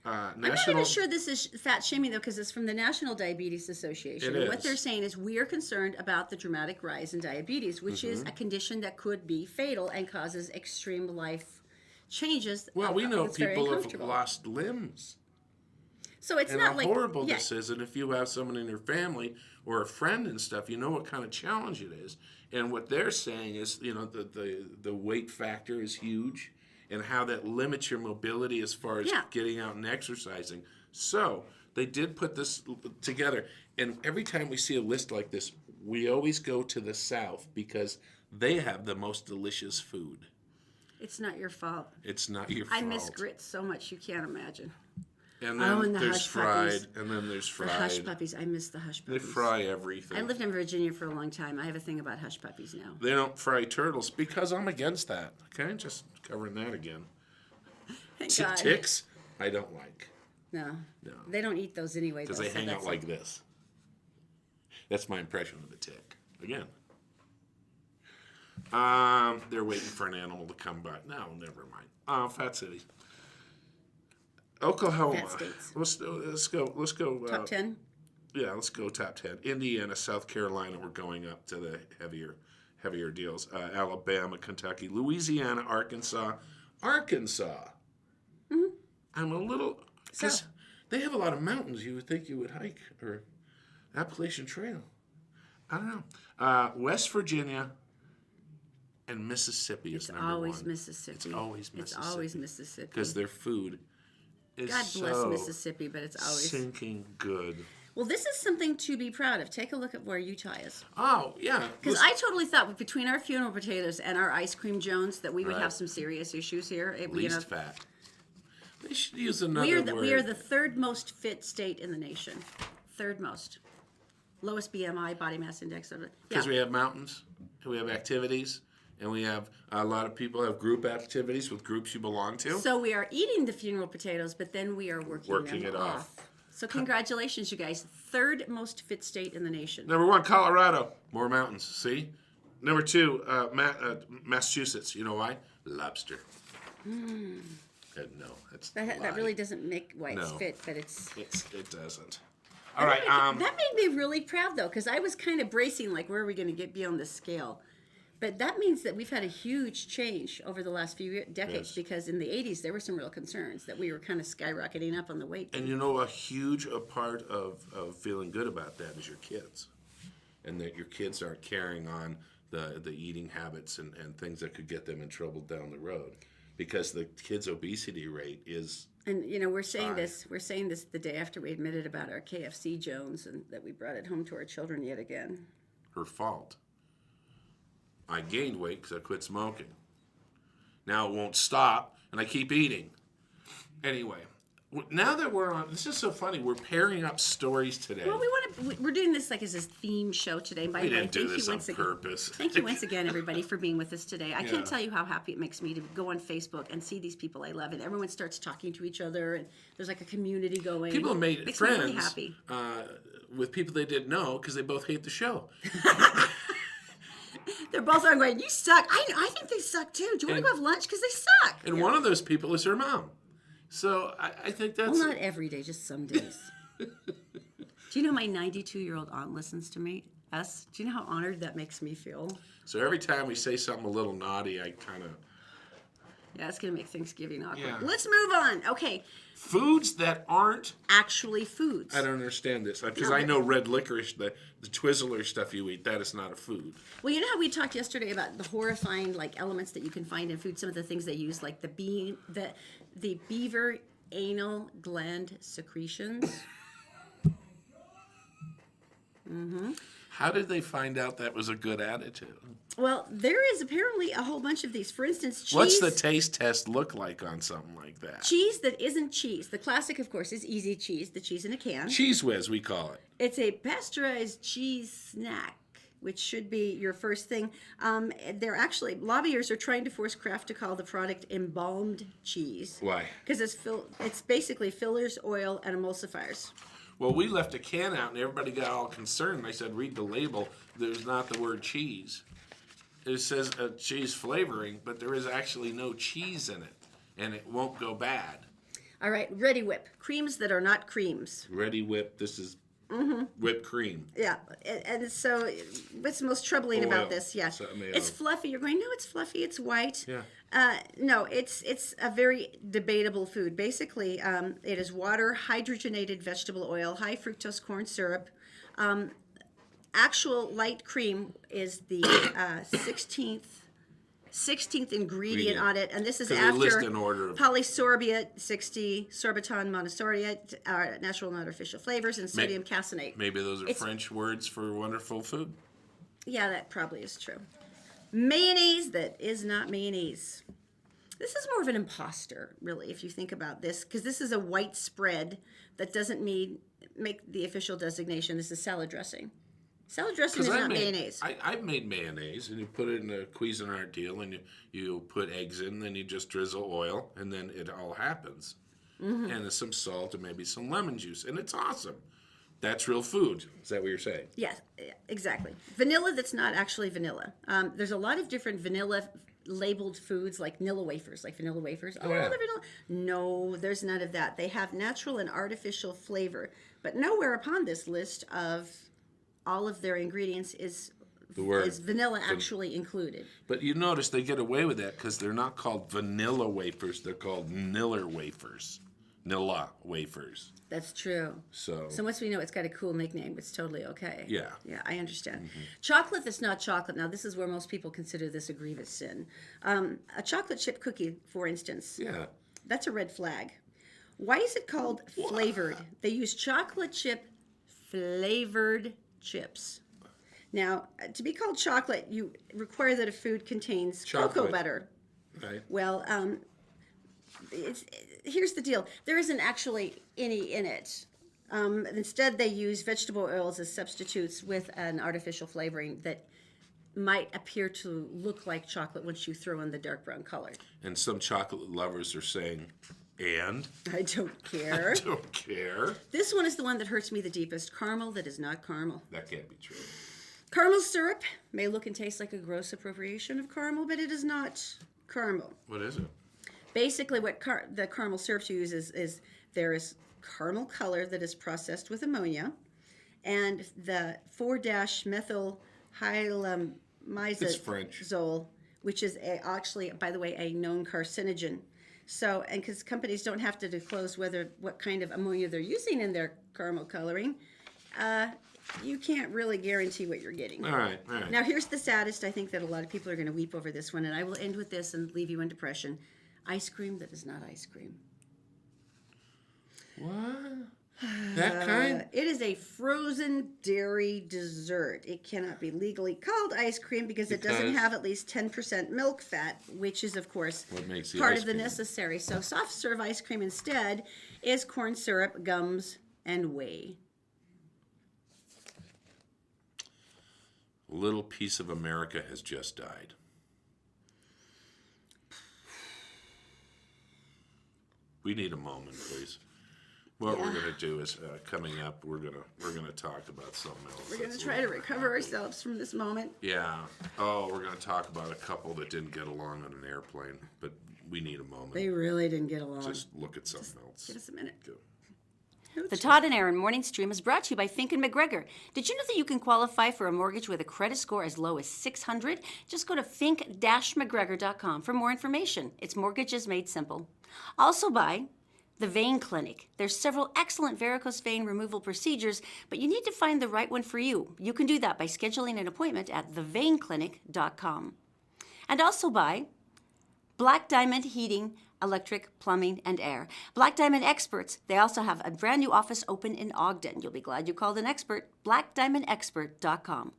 I'm not even sure this is fat shaming, though, because it's from the National Diabetes Association. It And what is. they're saying is we are concerned about the dramatic rise in diabetes, which is a condition that could be fatal and causes extreme life changes. Well, we know It's very people have uncomfortable. lost limbs. So it's And not how like horrible this is. And if you have someone in your family or a friend and stuff, you know what kind of challenge it is. And what they're saying is, the weight factor is huge, and how that limits your mobility as far as getting out and exercising. So they did put this together. And every time we see a list like this, we always go to the South because they have the most delicious food. It's not your fault. It's not your fault. I miss grits so much you can't imagine. And then and the there's hush fried, puppies. and then there's fried. The hush puppies. I miss the hush They puppies. fry everything. I lived in Virginia for a long time. I have a thing about hush puppies now. They don't fry turtles because I'm against that. Okay, just covering that again. Thank God. Ticks, I don't like No. No. They don't eat those anyway. because though, they so hang out that's like this. That's my impression of the tick. Again. They're waiting for an animal to come by. No, never mind. Fat cities. Oklahoma. Fat states. Let's go. Top 10? Yeah, let's go top 10. Indiana, South Carolina, we're going up to the heavier deals. Alabama, Kentucky, Louisiana, Arkansas. Mm-hmm. I'm a little... Because they have a lot of mountains. You would think you would hike, or Appalachian Trail. I don't know. West Virginia and Mississippi is number one. It's always Mississippi. It's always Mississippi. It's always Mississippi. Because their food is God bless so Mississippi, but it's always... sinking good. Well, this is something to be proud of. Take a look at where Utah is. Oh, yeah. Because I totally thought between our funeral potatoes and our ice cream Jones that we would Right. have some serious issues here. Least fat. They should use another word. We are the third most fit state in the nation. Third most. Lowest BMI, body mass index. Because we have mountains, and we have activities, and we have a lot of people have group activities with groups you belong to. So we are eating the funeral potatoes, but then we are working them it off. So congratulations, you guys. Third most fit state in the nation. Number 1, Colorado. More mountains. See? Number 2, Massachusetts. You know why? Lobster. No, that's That really doesn't make why it's No. fit, but it's... It doesn't. All right. That made me really proud, though, because I was kind of bracing, like, where are we going to be on this scale? But that means that we've had a huge change over the last few decades, Yes. because in the 80s, there were some real concerns that we were kind of skyrocketing up on the weight. And a huge part of feeling good about that is your kids. And that your kids aren't carrying on the eating habits and things that could get them in trouble down the road. Because the kids' obesity rate is... And, we're saying this the day after we admitted about our KFC Jones and that we brought it home to our children yet again. her fault. I gained weight because I quit smoking. Now it won't stop, and I keep eating. Anyway, now that we're on, this is so funny. We're pairing up stories today. Well, we're doing this like as a theme show today. By We the way, didn't do thank this you on once again. purpose. Thank you once again, everybody, for being with us today. I Yeah. can't tell you how happy it makes me to go on Facebook and see these people I love, and everyone starts talking to each other, and there's like a community going. People have made makes friends me really happy. With people they didn't know because they both hate the show. They're both on going, you suck. I think they suck too. Do you want to go have lunch? Because they suck. And one of those people is her mom. So I think that's... Well, not every day, just some days. Do you know my 92-year-old aunt listens to me? Us? Do you know how honored that makes me feel? So every time we say something a little naughty, I kind of... Yeah, it's going to make Thanksgiving awkward. Yeah. Let's move on. Okay. Foods that aren't... Actually foods. I don't understand this. Because No, I know red licorice, the Twizzler stuff you eat, that is not a food. Well, you know how we talked yesterday about the horrifying elements that you can find in food, some of the things they use, like the beaver anal gland secretions. How did they find out that was a good attitude? Well, there is apparently a whole bunch of these. For instance, cheese. What's the taste test look like on something like that? Cheese that isn't cheese. The classic, of course, is easy cheese, the cheese in a can. Cheese whiz, we call it. It's a pasteurized cheese snack, which should be your first thing. They're actually, lobbyers are trying to force Kraft to call the product embalmed cheese. Why? Because it's basically fillers, oil, and emulsifiers. Well, we left a can out and everybody got all concerned. I said, read the label. There's not the word cheese. It says cheese flavoring, but there is actually no cheese in it, and it won't go bad. All right, Ready Whip. Creams that are not creams. Ready Whip, this is whipped cream. Yeah, and so what's most troubling about this? Yeah, it's fluffy. You're going, no, it's fluffy. It's white. Yeah. No, it's a very debatable food. Basically, it is water, hydrogenated vegetable oil, high fructose corn syrup. Actual light cream is the 16th ingredient on it, and this is after polysorbate 60, sorbiton monosodiate, natural and artificial flavors, and sodium caseinate. Maybe those are French words for wonderful food. Yeah, that probably is true. Mayonnaise that is not mayonnaise. This is more of an imposter, really, if you think about this, because this is a white spread that doesn't make the official designation. This is salad dressing. Salad dressing is not mayonnaise. I've made mayonnaise, and you put it in a Cuisinart deal, and you put eggs in, then you just drizzle oil, and then it all happens. And there's some salt and maybe some lemon juice, and it's awesome. That's real food. Is that what you're saying? Yes, exactly. Vanilla that's not actually vanilla. There's a lot of different vanilla labeled foods like vanilla wafers. Oh, yeah. they're vanilla. No, there's none of that. They have natural and artificial flavor, but nowhere upon this list of all of their ingredients is vanilla actually included. But you notice they get away with that because they're not called vanilla wafers. They're called Nilla wafers. Nilla wafers. That's true. So once we know it's got a cool nickname, it's totally okay. Yeah. Yeah, I understand. Chocolate that's not chocolate. Now, this is where most people consider this a grievous sin. A chocolate chip cookie, for instance. Yeah. That's a red flag. Why is it called flavored? They use chocolate chip flavored chips. Now, to be called chocolate, you require that a food contains cocoa butter. Right. Well, here's the deal. There isn't actually any in it. Instead, they use vegetable oils as substitutes with an artificial flavoring that might appear to look like chocolate once you throw in the dark brown color. And some chocolate lovers are saying, and? I don't care. I don't care. This one is the one that hurts me the deepest. Caramel that is not caramel. That can't be true. Caramel syrup may look and taste like a gross appropriation of caramel, but it is not caramel. What is it? Basically, what the caramel syrup uses is there is caramel color that is processed with ammonia, and the 4-methyl hylamizazole, which is actually, by the way, a known carcinogen. So, and because companies don't have to disclose what kind of ammonia they're using in their caramel coloring, you can't really guarantee what you're getting. All right. Now, here's the saddest. I think that a lot of people are going to weep over this one, and I will end with this and leave you in depression. Ice cream that is not ice cream. What? That kind? It is a frozen dairy dessert. It cannot be legally called ice cream because it doesn't have at least 10% milk fat, which is, of course, what makes part of the necessary. So soft serve ice cream instead is corn syrup, gums, and whey. A little piece of America has just died. We need a moment, please. What we're gonna do is coming up. We're gonna talk about something else. We're going to try to recover ourselves from this moment. Yeah. Oh, we're gonna talk about a couple that didn't get along on an airplane, but we need a moment. They really didn't get along. Just look at something else. Give us a minute. Go. The Todd and Erin Morning Stream is brought to you by Fink and McGregor. Did you know that you can qualify for a mortgage with a credit score as low as 600? Just go to fink-mcgregor.com for more information. It's mortgages made simple. Also by the Vein Clinic. There's several excellent varicose vein removal procedures, but you need to find the right one for you. You can do that by scheduling an appointment at theveinclinic.com. And also by Black Diamond Heating, Electric, Plumbing, and Air. Black Diamond Experts. They also have a brand new office open in Ogden. You'll be glad you called an expert. BlackDiamondExpert.com.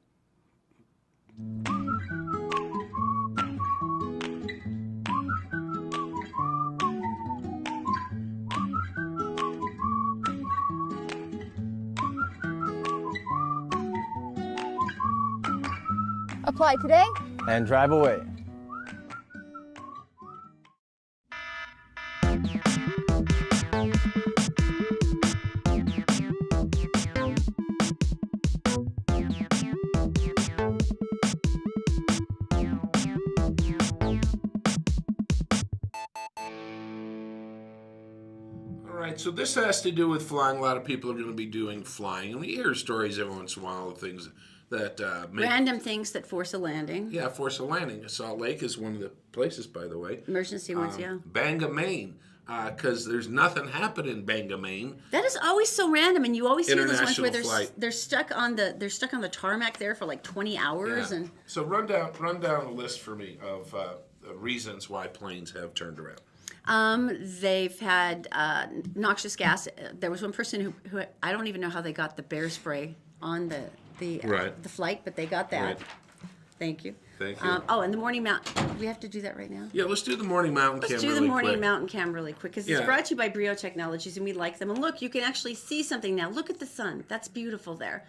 Apply today. And drive away. All right, so this has to do with flying. A lot of people are going to be doing flying, and we hear stories every once in a while of things that make Random things that force a landing. Yeah, force a landing. Salt Lake is one of the places, by the way. Emergency ones, yeah. Bangor, Maine, because there's nothing happening in Bangor, Maine. That is always so random, and you always hear those ones where International they're stuck on the tarmac there for like 20 hours, Yeah. and So run down a list for me of reasons why planes have turned around. they've had noxious gas. There was one person who I don't even know how they got the bear spray on the Right. the flight, but they got that. Right. Thank you. Thank you. And the morning mountain. We have to do that right now. Yeah, let's do the morning mountain Let's cam do really the morning quick. mountain cam really quick because Yeah. it's brought to you by Brio Technologies and we like them. And look, you can actually see something now. Look at the sun. That's beautiful there.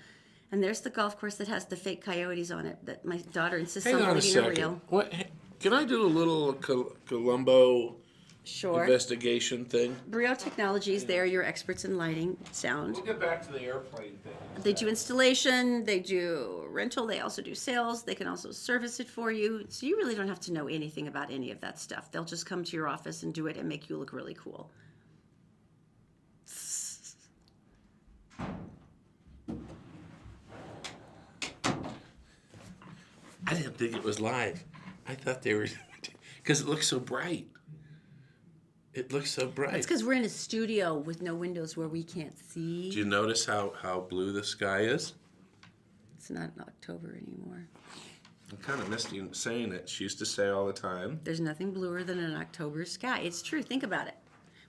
And there's the golf course that has the fake coyotes on it that my daughter insists Hang on on a believing are second. real. What? Can I do a little Columbo Sure. investigation thing? Brio Technologies, they're your experts in lighting, sound. We'll get back to the airplane thing. They do installation, they do rental, they also do sales, they can also service it for you. So you really don't have to know anything about any of that stuff. They'll just come to your office and do it and make you look really cool. I didn't think it was live. I thought they were, because it looks so bright. It looks so bright. It's because we're in a studio with no windows where we can't see. Do you notice how blue the sky is? It's not October anymore. I kind of missed you saying it. She used to say all the time. There's nothing bluer than an October sky. It's true. Think about it.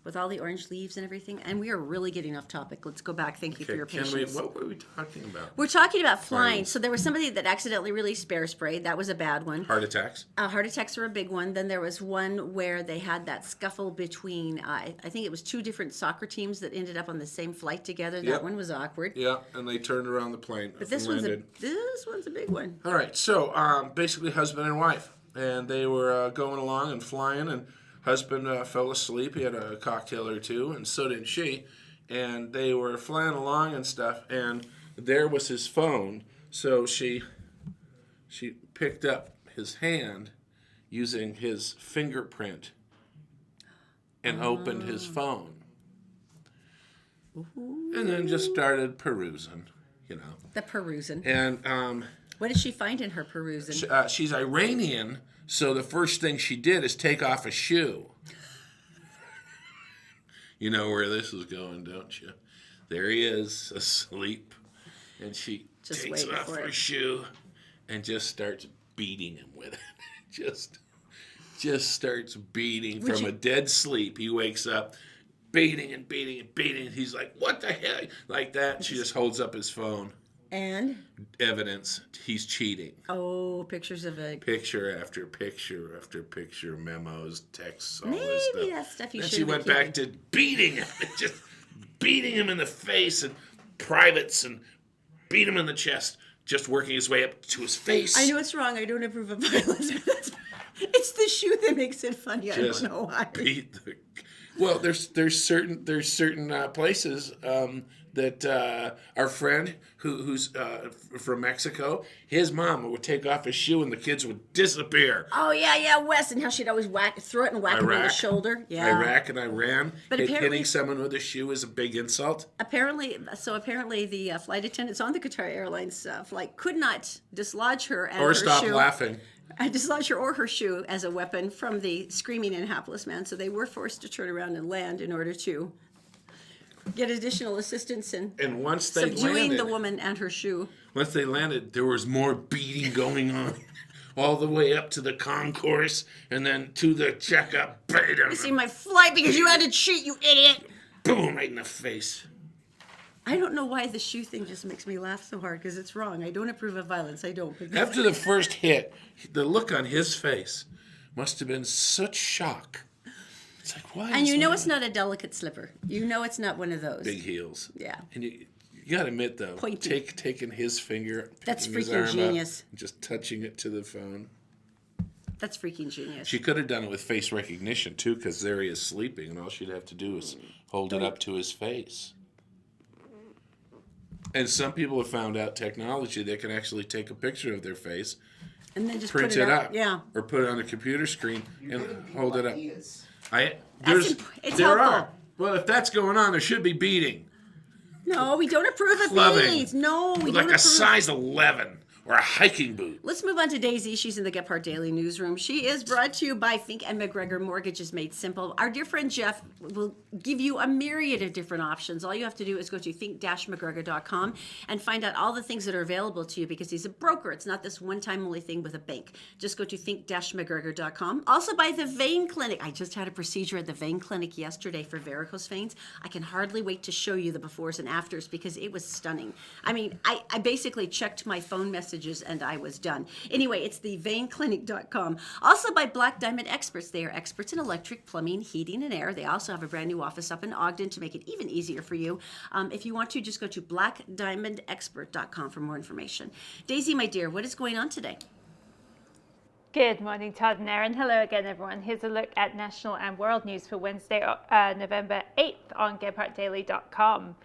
With all the orange leaves and everything. And we are really getting off topic. Let's go back. Thank you for your patience. What were we talking about? We're talking about flying. Flying. So there was somebody that accidentally released bear spray. That was a bad one. Heart attacks? Heart attacks are a big one. Then there was one where they had that scuffle between, I think it was two different soccer teams that ended up on the same flight together. That Yep. one was awkward. Yeah, and they turned around the plane. But this one's a big one. All right, so basically husband and wife. And they were going along and flying, and husband fell asleep. He had a cocktail or two, and so did she. And they were flying along and stuff, and there was his phone. So she picked up his hand using his fingerprint and opened his phone. And then just started perusing, The perusing. And What did she find in her perusing? she's Iranian, so the first thing she did is take off a shoe. You know where this is going, don't you? There he is, asleep. And she Just takes waiting off for her it. shoe and just starts beating him with it. just starts beating from a dead sleep. He wakes up, beating and beating and beating. He's like, what the hell? Like that. She just holds up his phone. And? Evidence he's cheating. Oh, pictures of a... Picture after picture after picture, memos, texts, all this stuff. Maybe that's stuff you Then should she went back to beating him, just beating him in the face and privates and beat him in the chest, just working his way up to his face. I know it's wrong. I don't approve of violence. It's the shoe that makes it funny. I Just don't know why. beat Well, there's certain places that our friend who's from Mexico, his mom would take off his shoe and the kids would disappear. Oh yeah, Wes, and how she'd always throw it and whack him in the shoulder. Yeah. Iraq and Iran. But apparently, hitting someone with a shoe is a big insult. Apparently, the flight attendants on the Qatar Airlines flight could not dislodge her and Or her stop shoe. laughing. Dislodge her or her shoe as a weapon from the screaming and hapless man. So they were forced to turn around and land in order to get additional assistance in And once they subduing landed, the woman and her shoe. once they landed, there was more beating going on. All the way up to the concourse and then to the checkup. You see my flight because you had to cheat, you idiot. Boom, right in the face. I don't know why the shoe thing just makes me laugh so hard because it's wrong. I don't approve of violence. I don't. After the first hit, the look on his face must have been such shock. It's like, why? And is you know that? it's not a delicate slipper. You know it's not one of those. Big heels. Yeah. And you got to admit, though, Pointy. taking his finger, That's picking his freaking arm up, genius. and just touching it to the phone. That's freaking genius. She could have done it with face recognition, too, because there he is sleeping, and all she'd have to do is hold it up to his face. And some people have found out technology that can actually take a picture of their face, And then just print put it up, Yeah. or put it on a computer screen and hold it up. Ideas. It's There helpful. are. Well, if that's going on, there should be beating. No, we don't approve of Clubbing. these. No, we Like don't a approve. size 11 or a hiking boot. Let's move on to Daisy. She's in the Gephardt Daily Newsroom. She is brought to you by Fink and McGregor Mortgages Made Simple. Our dear friend Jeff will give you a myriad of different options. All you have to do is go to think-mcgregor.com and find out all the things that are available to you because he's a broker. It's not this one-time only thing with a bank. Just go to think-mcgregor.com. Also by the Vein Clinic. I just had a procedure at the Vein Clinic yesterday for varicose veins. I can hardly wait to show you the befores and afters because it was stunning. I mean, I basically checked my phone messages and I was done. Anyway, it's theveinclinic.com. Also by Black Diamond Experts. They are experts in electric, plumbing, heating, and air. They also have a brand new office up in Ogden to make it even easier for you. If you want to, just go to blackdiamondexpert.com for more information. Daisy, my dear, what is going on today? Good morning, Todd and Erin. Hello again, everyone. Here's a look at national and world news for Wednesday, November 8th on GephartDaily.com.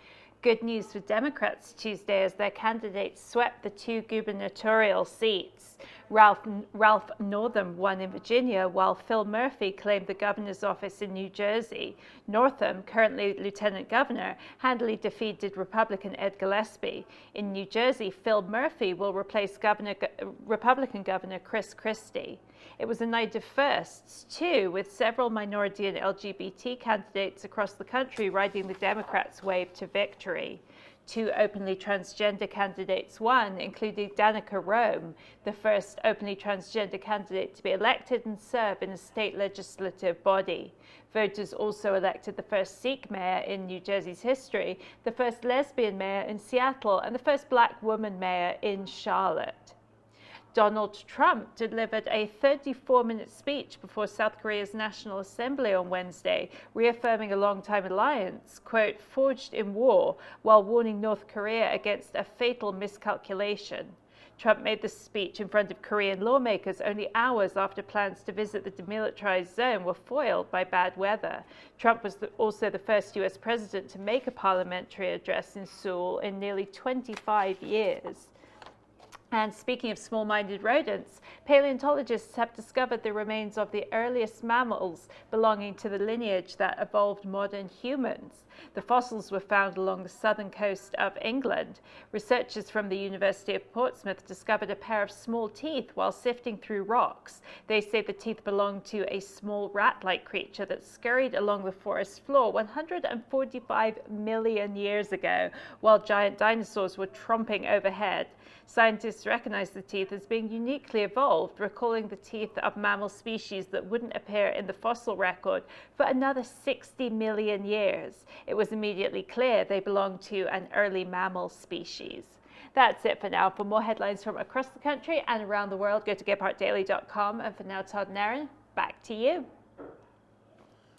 Good news for Democrats Tuesday as their candidates swept the 2 gubernatorial seats. Ralph Northam won in Virginia, while Phil Murphy claimed the governor's office in New Jersey. Northam, currently lieutenant governor, handily defeated Republican Ed Gillespie. In New Jersey, Phil Murphy will replace Republican Governor Chris Christie. It was a night of firsts, too, with several minority and LGBT candidates across the country riding the Democrats' wave to victory. 2 openly transgender candidates won, including Danica Rome, the first openly transgender candidate to be elected and serve in a state legislative body. Voters also elected the first Sikh mayor in New Jersey's history, the first lesbian mayor in Seattle, and the first black woman mayor in Charlotte. Donald Trump delivered a 34-minute speech before South Korea's National Assembly on Wednesday, reaffirming a long-time alliance, quote, forged in war, while warning North Korea against a fatal miscalculation. Trump made the speech in front of Korean lawmakers only hours after plans to visit the demilitarized zone were foiled by bad weather. Trump was also the first U.S. president to make a parliamentary address in Seoul in nearly 25 years. And speaking of small-minded rodents, paleontologists have discovered the remains of the earliest mammals belonging to the lineage that evolved modern humans. The fossils were found along the southern coast of England. Researchers from the University of Portsmouth discovered a pair of small teeth while sifting through rocks. They say the teeth belonged to a small rat-like creature that scurried along the forest floor 145 million years ago, while giant dinosaurs were tromping overhead. Scientists recognize the teeth as being uniquely evolved, recalling the teeth of mammal species that wouldn't appear in the fossil record for another 60 million years. It was immediately clear they belonged to an early mammal species. That's it for now. For more headlines from across the country and around the world, go to GephartDaily.com. And for now, Todd and Erin, back to you.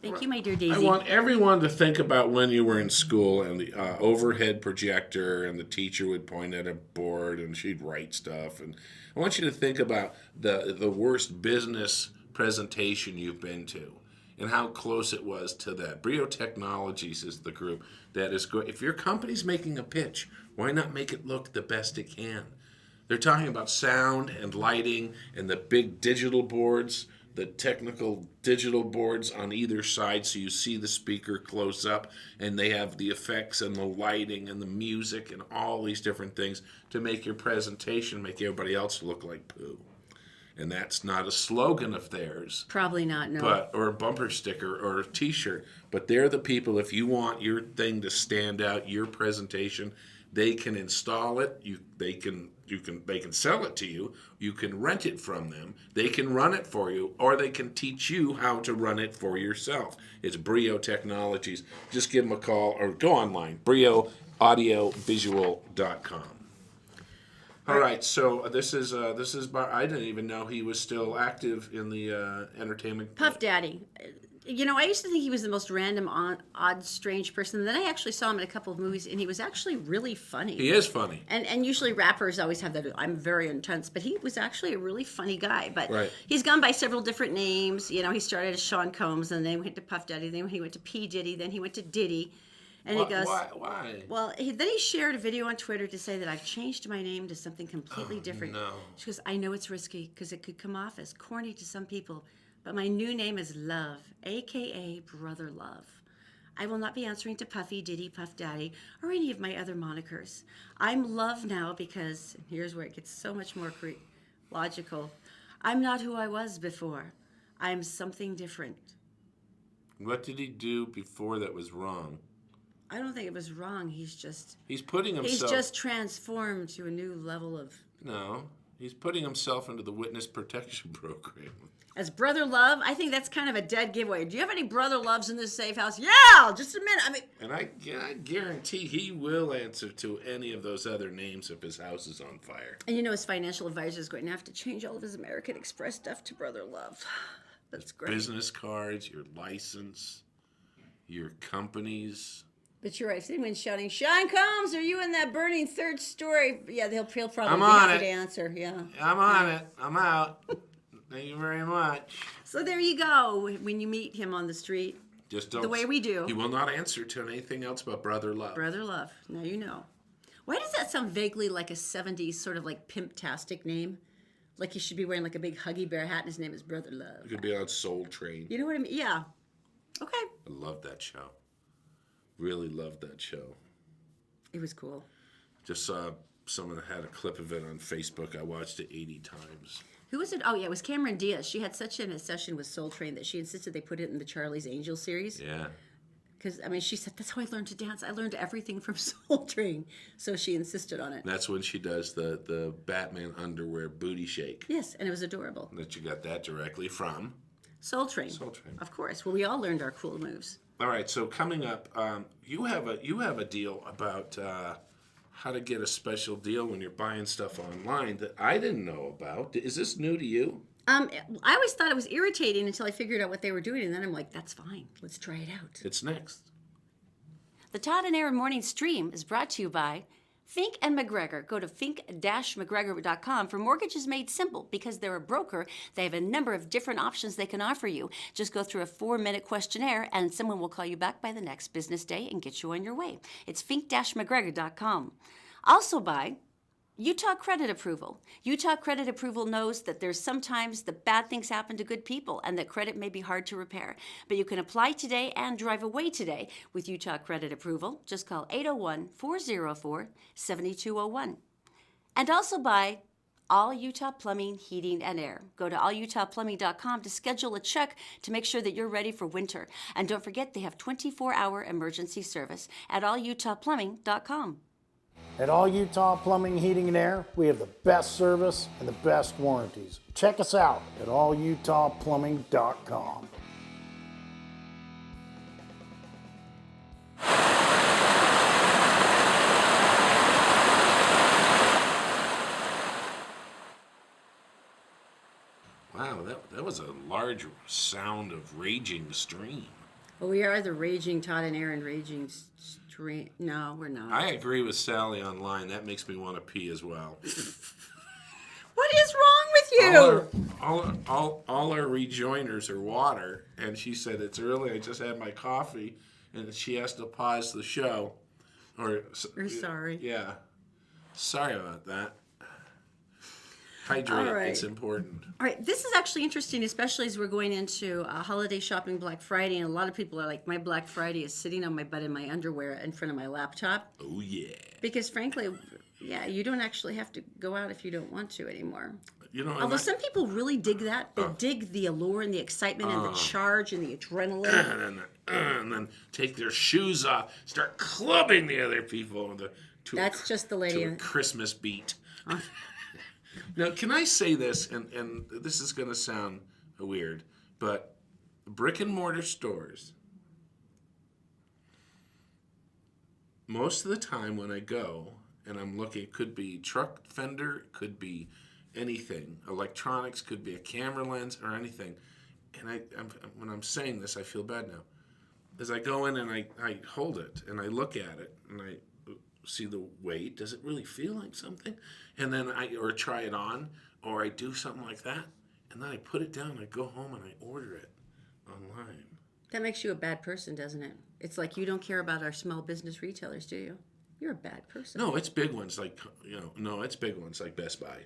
Thank you, my dear Daisy. I want everyone to think about when you were in school and the overhead projector and the teacher would point at a board and she'd write stuff. And I want you to think about the worst business presentation you've been to. and how close it was to that. Brio Technologies is the group that is good. If your company's making a pitch, why not make it look the best it can? They're talking about sound and lighting and the big digital boards, the technical digital boards on either side, so you see the speaker close up, and they have the effects and the lighting and the music and all these different things to make your presentation make everybody else look like poo. And that's not a slogan of theirs. Probably not, no. But or a bumper sticker or a T-shirt. But they're the people. If you want your thing to stand out, your presentation, they can install it. They can sell it to you. You can rent it from them. They can run it for you, or they can teach you how to run it for yourself. It's Brio Technologies. Just give them a call or go online. BrioAudiovisual.com. All right, so this is I didn't even know he was still active in the entertainment. Puff Daddy. You know, I used to think he was the most random, odd, strange person. Then I actually saw him in a couple of movies, and he was actually really funny. He is funny. And usually rappers always have that, I'm very intense, but he was actually a really funny guy. But right. He's gone by several different names. You know, he started as Sean Combs, and then he went to Puff Daddy, then he went to P. Diddy, then he went to Diddy. And he goes, why? Well, then he shared a video on Twitter to say that I've changed my name to something completely different. No. She goes, I know it's risky because it could come off as corny to some people, but my new name is Love, a.k.a. Brother Love. I will not be answering to Puffy, Diddy, Puff Daddy, or any of my other monikers. I'm Love now because, and here's where it gets so much more logical, I'm not who I was before. I'm something different. What did he do before that was wrong? I don't think it was wrong. He's putting himself. He's just transformed to a new level of. No, he's putting himself into the witness protection program. As Brother Love, I think that's kind of a dead giveaway. Do you have any Brother Loves in this safe house? Yeah, just a minute. I mean, and I guarantee he will answer to any of those other names if his house is on fire. And you know his financial advisor is going to have to change all of his American Express stuff to Brother Love. That's great. Business cards, your license, your companies. But you're right. If anyone's shouting, Sean Combs, are you in that burning third story? Yeah, he'll probably I'm be on happy it. to answer. Yeah. I'm on it. I'm out. Thank you very much. So there you go. When you meet him on the street, Just don't. the way we do. He will not answer to anything else but Brother Love. Brother Love. Now you know. Why does that sound vaguely like a 70s sort of like pimp-tastic name? Like he should be wearing like a big Huggy Bear hat and his name is Brother Love. He could be on Soul Train. You know what I mean? Yeah. Okay. I love that show. Really loved that show. It was cool. Just saw someone that had a clip of it on Facebook. I watched it 80 times. Who was it? Oh, yeah, it was Cameron Diaz. She had such an obsession with Soul Train that she insisted they put it in the Charlie's Angels series. Yeah. Because, I mean, she said, that's how I learned to dance. I learned everything from Soul Train. So she insisted on it. That's when she does the Batman underwear booty shake. Yes, and it was adorable. That you got that directly from Soul Train. Soul Train. Of course. Well, we all learned our cool moves. All right, so coming up, you have a deal about how to get a special deal when you're buying stuff online that I didn't know about. Is this new to you? I always thought it was irritating until I figured out what they were doing, and then I'm like, that's fine. Let's try it out. It's next. The Todd and Erin Morning Stream is brought to you by Fink and McGregor. Go to fink-mcgregor.com for mortgages made simple. Because they're a broker, they have a number of different options they can offer you. Just go through a 4-minute questionnaire, and someone will call you back by the next business day and get you on your way. It's fink-mcgregor.com. Also by Utah Credit Approval. Utah Credit Approval knows that there's sometimes the bad things happen to good people and that credit may be hard to repair. But you can apply today and drive away today with Utah Credit Approval. Just call 801-404-7201. And also by All Utah Plumbing, Heating, and Air. Go to allutahplumbing.com to schedule a check to make sure that you're ready for winter. And don't forget, they have 24-hour emergency service at allutahplumbing.com. At All Utah Plumbing, Heating, and Air, we have the best service and the best warranties. Check us out at allutahplumbing.com. Wow, that was a large sound of raging stream. Well, we are the raging Todd and Erin raging stream. No, we're not. I agree with Sally online. That makes me want to pee as well. What is wrong with you? All our rejoiners are water, and she said it's early. I just had my coffee, and she has to pause the show. We're sorry. Yeah, sorry about that. Hydrate. All right. It's important. All right, this is actually interesting, especially as we're going into holiday shopping, Black Friday, and a lot of people are like, my Black Friday is sitting on my butt in my underwear in front of my laptop. Oh yeah. Because frankly, yeah, you don't actually have to go out if you don't want to anymore. You know, Although some people really dig that. They dig the allure and the excitement and the charge and the adrenaline. and then take their shoes off, start clubbing the other people That's just the lady. to a Christmas beat. Now, can I say this, and this is going to sound weird, but brick and mortar stores, most of the time when I go and I'm looking, it could be truck fender, it could be anything, electronics, could be a camera lens or anything. And when I'm saying this, I feel bad now. As I go in and I hold it and I look at it and I see the weight, does it really feel like something? And then or try it on, or I do something like that, and then I put it down, I go home and I order it online. That makes you a bad person, doesn't it? It's like you don't care about our small business retailers, do you? You're a bad person. No, it's big ones like, it's big ones like Best Buy.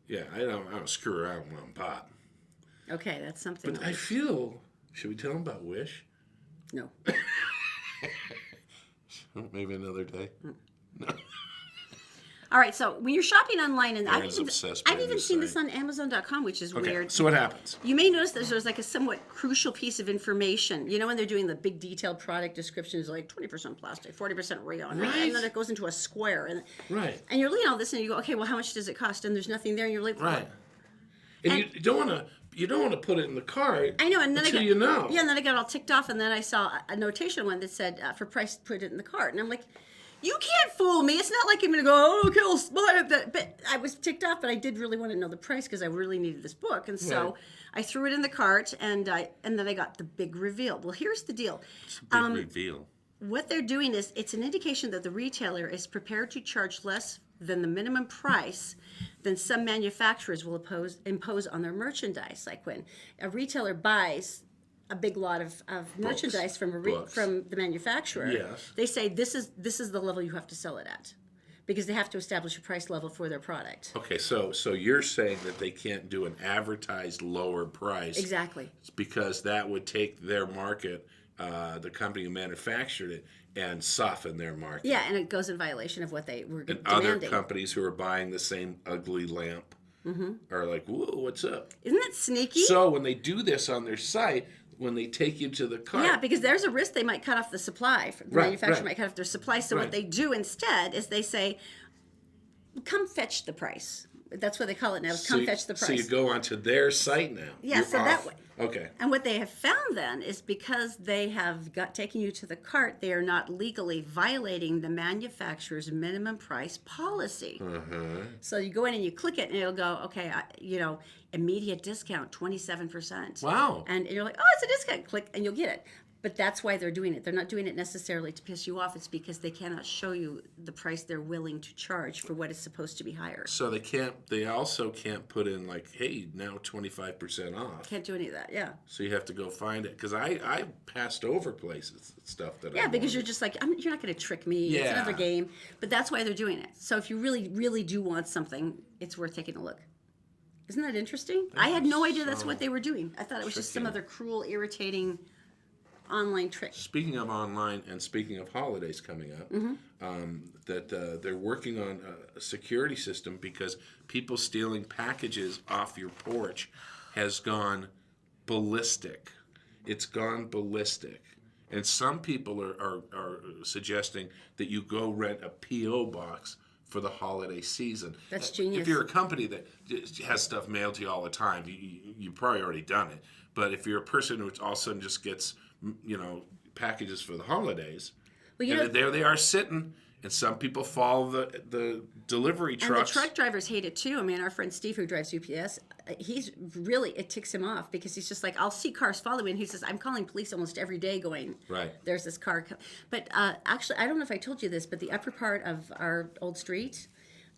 Yeah, I don't screw around with mom and pop. Okay, that's something. But I feel, should we tell them about Wish? No. Maybe another day. No. All right, so when you're shopping online, and I've obsessed by even this seen site. this on Amazon.com, which is Okay, weird. so what happens? You may notice that there's like a somewhat crucial piece of information. You know, when they're doing the big detailed product descriptions, like 20% plastic, 40% rayon, Right. and then it goes into a square. And, Right. And you're looking at all this and you go, okay, well, how much does it cost? And there's nothing there, and you're like, Right. And you don't want to put it in the cart. I know, and then until I got, you know. Yeah, and then I got all ticked off, and then I saw a notation one that said, for price, put it in the cart. And I'm like, you can't fool me. It's not like I'm going to go, oh, okay, I'll buy it. But I was ticked off, but I did really want to know the price because I really needed this book. And so Right. I threw it in the cart, and then I got the big reveal. Well, here's the deal. It's a big reveal. What they're doing is it's an indication that the retailer is prepared to charge less than the minimum price than some manufacturers will impose on their merchandise. Like when a retailer buys a big lot of merchandise from the manufacturer, Yes. they say this is the level you have to sell it at, because they have to establish a price level for their product. Okay, so you're saying that they can't do an advertised lower price. Exactly. Because that would take their market, the company who manufactured it, and soften their market. Yeah, and it goes in violation of what they were And demanding. other companies who are buying the same ugly lamp are like, whoa, what's up? Isn't that sneaky? So when they do this on their site, when they take you to the cart. Yeah, because there's a risk they might cut off the supply. The Right, manufacturer right. might cut off their supply. So Right. what they do instead is they say, come fetch the price. That's what they call it now, is come fetch the price. So you go onto their site now. Yeah, You're so that off. way. Okay. And what they have found then is because they have taken you to the cart, they are not legally violating the manufacturer's minimum price policy. So you go in and you click it, and it'll go, okay, immediate discount, 27%. Wow. And you're like, oh, it's a discount. Click, and you'll get it. But that's why they're doing it. They're not doing it necessarily to piss you off. It's because they cannot show you the price they're willing to charge for what is supposed to be higher. So they also can't put in like, hey, now 25% off. Can't do any of that, yeah. So you have to go find it. Because I passed over places, stuff that I Yeah, because wanted. you're just like, you're not going to trick me. It's Yeah. another game. But that's why they're doing it. So if you really, really do want something, it's worth taking a look. Isn't that interesting? I had no idea that's what they were doing. I thought it was just some tricky. other cruel, irritating online trick. Speaking of online and speaking of holidays coming up, that they're working on a security system because people stealing packages off your porch has gone ballistic. It's gone ballistic. And some people are suggesting that you go rent a P.O. box for the holiday season. That's genius. If you're a company that just has stuff mailed to you all the time, you've probably already done it. But if you're a person who all of a sudden just gets, packages for the holidays, Well, there they are sitting, and some people follow the delivery and trucks. the truck drivers hate it too. I mean, our friend Steve, who drives UPS, it ticks him off because he's just like, I'll see cars follow me, and he says, I'm calling police almost every day going, Right. there's this car. But actually, I don't know if I told you this, but the upper part of our old street,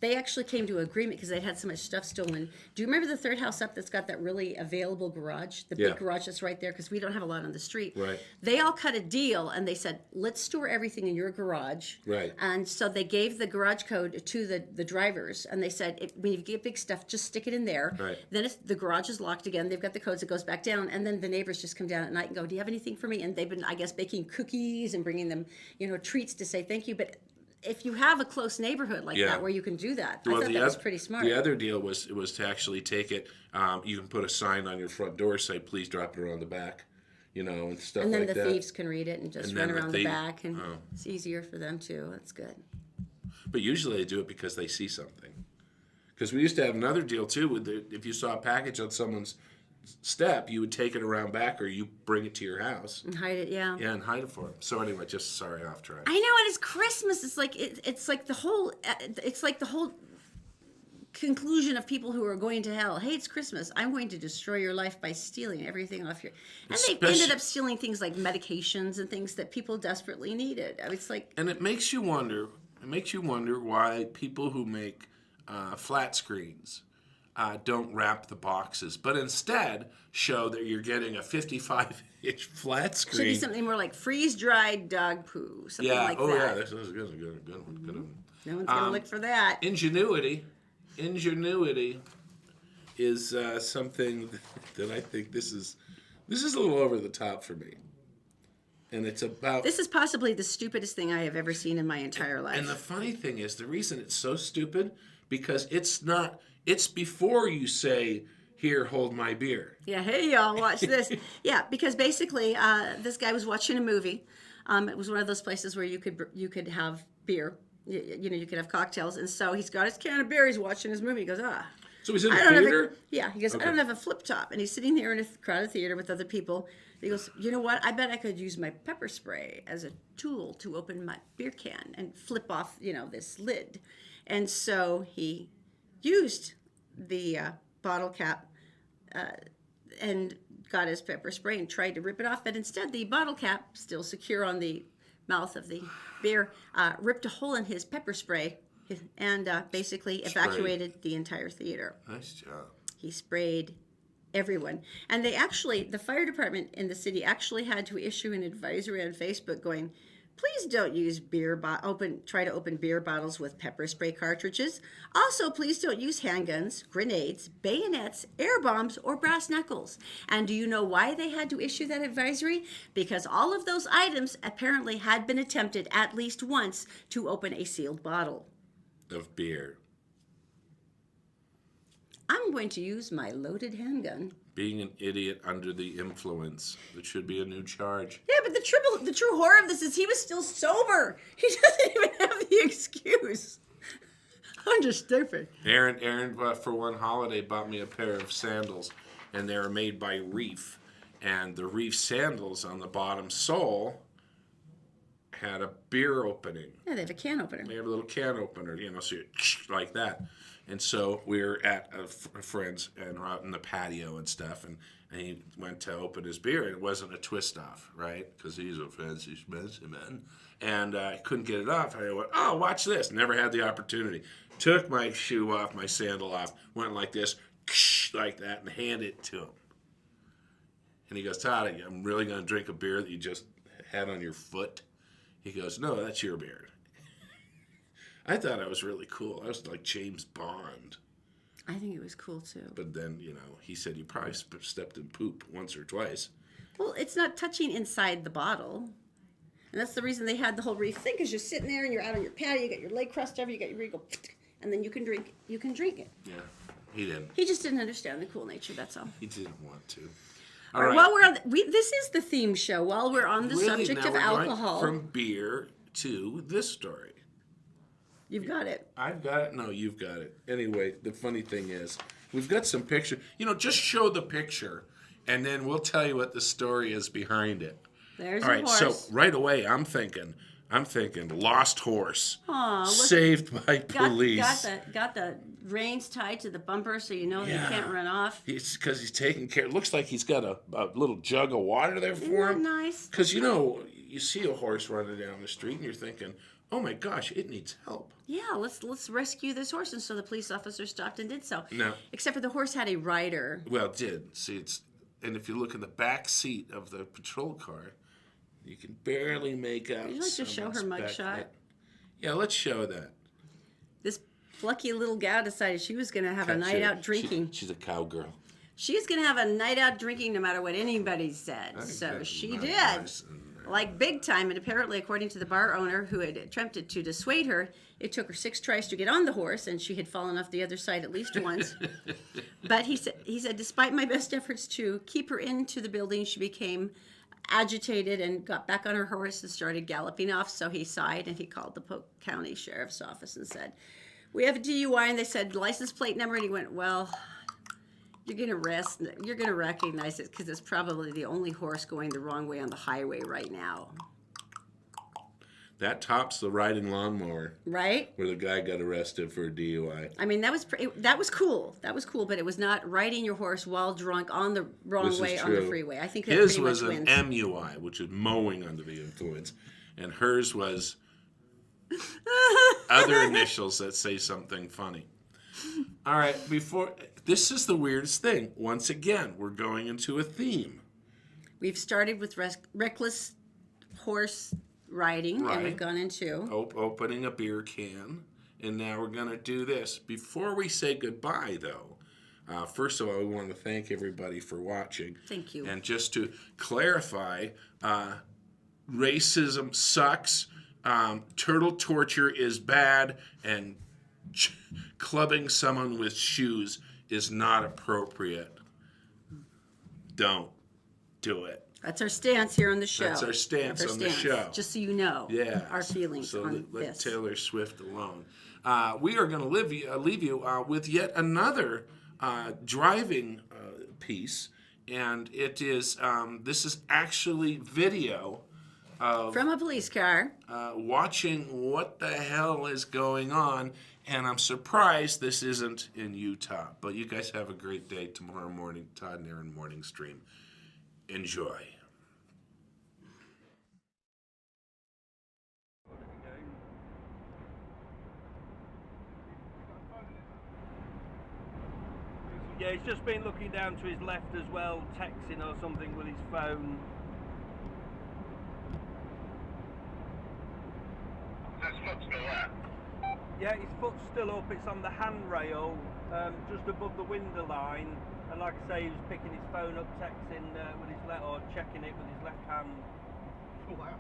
they actually came to agreement because they'd had so much stuff stolen. Do you remember the third house up that's got that really available garage? The big garage that's right there, because we don't have a lot on the street. Right. They all cut a deal, and they said, let's store everything in your garage. Right. And so they gave the garage code to the drivers, and they said, when you get big stuff, just stick it in there. Right. Then the garage is locked again. They've got the codes. It goes back down, and then the neighbors just come down at night and go, do you have anything for me? And they've been, I guess, baking cookies and bringing them, treats to say thank you. But if you have a close neighborhood like that where you can do that, I thought that was pretty smart. The other deal was to actually take it. You can put a sign on your front door, say, please drop it around the back, and stuff like that. And then the thieves can read it and just run around the back, and it's easier for them too. That's good. But usually they do it because they see something. Because we used to have another deal too. If you saw a package on someone's step, you would take it around back, or you bring it to your house and hide it. Yeah, and hide it for them. So anyway, just sorry, off track. I know, and it's Christmas. It's like the whole conclusion of people who are going to hell. Hey, it's Christmas. I'm going to destroy your life by stealing everything off your. And they ended up stealing things like medications and things that people desperately needed. I mean, it's like. And it makes you wonder. It makes you wonder why people who make flat screens don't wrap the boxes, but instead show that you're getting a 55-inch flat screen. Should be something more like freeze-dried dog poo, something like that. Yeah, that's a good one. No one's going to look for that. Ingenuity is something that I think this is a little over the top for me. And it's about... This is possibly the stupidest thing I have ever seen in my entire life. And the funny thing is, the reason it's so stupid, because it's not... It's before you say, here, hold my beer. Yeah, hey, y'all, watch this. Yeah, because basically, this guy was watching a movie. It was one of those places where you could have beer. You could have cocktails. And so he's got his can of beer. He's watching his movie. He goes, So he's in the theater? He goes, okay. I don't have a flip top. And he's sitting there in a crowded theater with other people. He goes, you know what? I bet I could use my pepper spray as a tool to open my beer can and flip off, this lid. And so he used the bottle cap and got his pepper spray and tried to rip it off, but instead the bottle cap, still secure on the mouth of the beer, ripped a hole in his pepper spray and basically evacuated the entire theater. Nice job. He sprayed everyone. And the fire department in the city actually had to issue an advisory on Facebook going, please don't use try to open beer bottles with pepper spray cartridges. Also, please don't use handguns, grenades, bayonets, air bombs, or brass knuckles. And do you know why they had to issue that advisory? Because all of those items apparently had been attempted at least once to open a sealed bottle of beer. I'm going to use my loaded handgun. Being an idiot under the influence. It should be a new charge. Yeah, but the true horror of this is he was still sober. He doesn't even have the excuse. I'm just stupid. Erin, for one holiday, bought me a pair of sandals, and they were made by Reef. And the Reef sandals on the bottom sole had a beer opening. Yeah, they have a can opener. They have a little can opener, so you like that. And so we were at a friend's, and we're out in the patio and stuff, and he went to open his beer, and it wasn't a twist-off, right? Because he's a fancy schmancy man. And I couldn't get it off. I went, oh, watch this. Never had the opportunity. Took my shoe off, my sandal off, went like this, like that, and handed it to him. And he goes, Todd, I'm really going to drink a beer that you just had on your foot? He goes, no, that's your beer. I thought I was really cool. I was like James Bond. I think it was cool too. But then, he said you probably stepped in poop once or twice. Well, it's not touching inside the bottle. And that's the reason they had the whole Reef thing, because you're sitting there and you're out on your patio, you got your leg crossed over, you got your go, and then you can drink it. Yeah, he didn't. He just didn't understand the cool nature, that's all. He didn't want to. All right. While we're on, this is the theme show. While we're on the subject of alcohol. From beer to this story. You've got it. I've got it. No, you've got it. Anyway, the funny thing is, we've got some picture. Just show the picture, and then we'll tell you what the story is behind it. There's all right, a horse. So right away, I'm thinking lost horse. Aww, saved by police. Got the reins tied to the bumper so you know they can't run off. It's because he's taking care. It looks like he's got a little jug of water there for him. Isn't that nice? Because you see a horse running down the street and you're thinking, oh my gosh, it needs help. Yeah, let's rescue this horse. And so the police officer stopped and did so. No. Except for the horse had a rider. Well, it did. See, and if you look in the back seat of the patrol car, you can barely make out. Would you like to show her mugshot? Yeah, let's show that. This plucky little gal decided she was going to have a night out drinking. She's a cowgirl. She's going to have a night out drinking no matter what anybody said. So she did. Like big time. And apparently, according to the bar owner who had attempted to dissuade her, it took her 6 tries to get on the horse, and she had fallen off the other side at least once. But he said, despite my best efforts to keep her into the building, she became agitated and got back on her horse and started galloping off. So he sighed and he called the Polk County Sheriff's Office and said, we have a DUI. And they said, license plate number. And he went, well, you're going to recognize it because it's probably the only horse going the wrong way on the highway right now. That tops the riding lawnmower. Right? Where the guy got arrested for a DUI. I mean, that was cool. That was cool, but it was not riding your horse while drunk on the wrong way on the freeway. I think that his pretty was much an wins. MUI, which is mowing under the influence, and hers was other initials that say something funny. All right, this is the weirdest thing. Once again, we're going into a theme. We've started with reckless horse riding, and we've gone into opening a beer can, and now we're going to do this. Before we say goodbye, though, first of all, we want to thank everybody for watching. Thank you. And just to clarify, racism sucks, turtle torture is bad, and clubbing someone with shoes is not appropriate. Don't do it. That's our stance here on the show. That's our stance on the show. Just so you know our feelings on let this. Taylor Swift alone. We are going to leave you with yet another driving piece, and it is this is actually video of from a police car watching what the hell is going on, and I'm surprised this isn't in Utah. But you guys have a great day tomorrow morning. Todd and Erin morning stream. Enjoy. Yeah, he's just been looking down to his left as well, texting or something with his phone. His foot's still there? Yeah, his foot's still up. It's on the handrail, just above the window line. And like I say, he was picking his phone up, texting with his left, or checking it with his left hand. Oh, wow.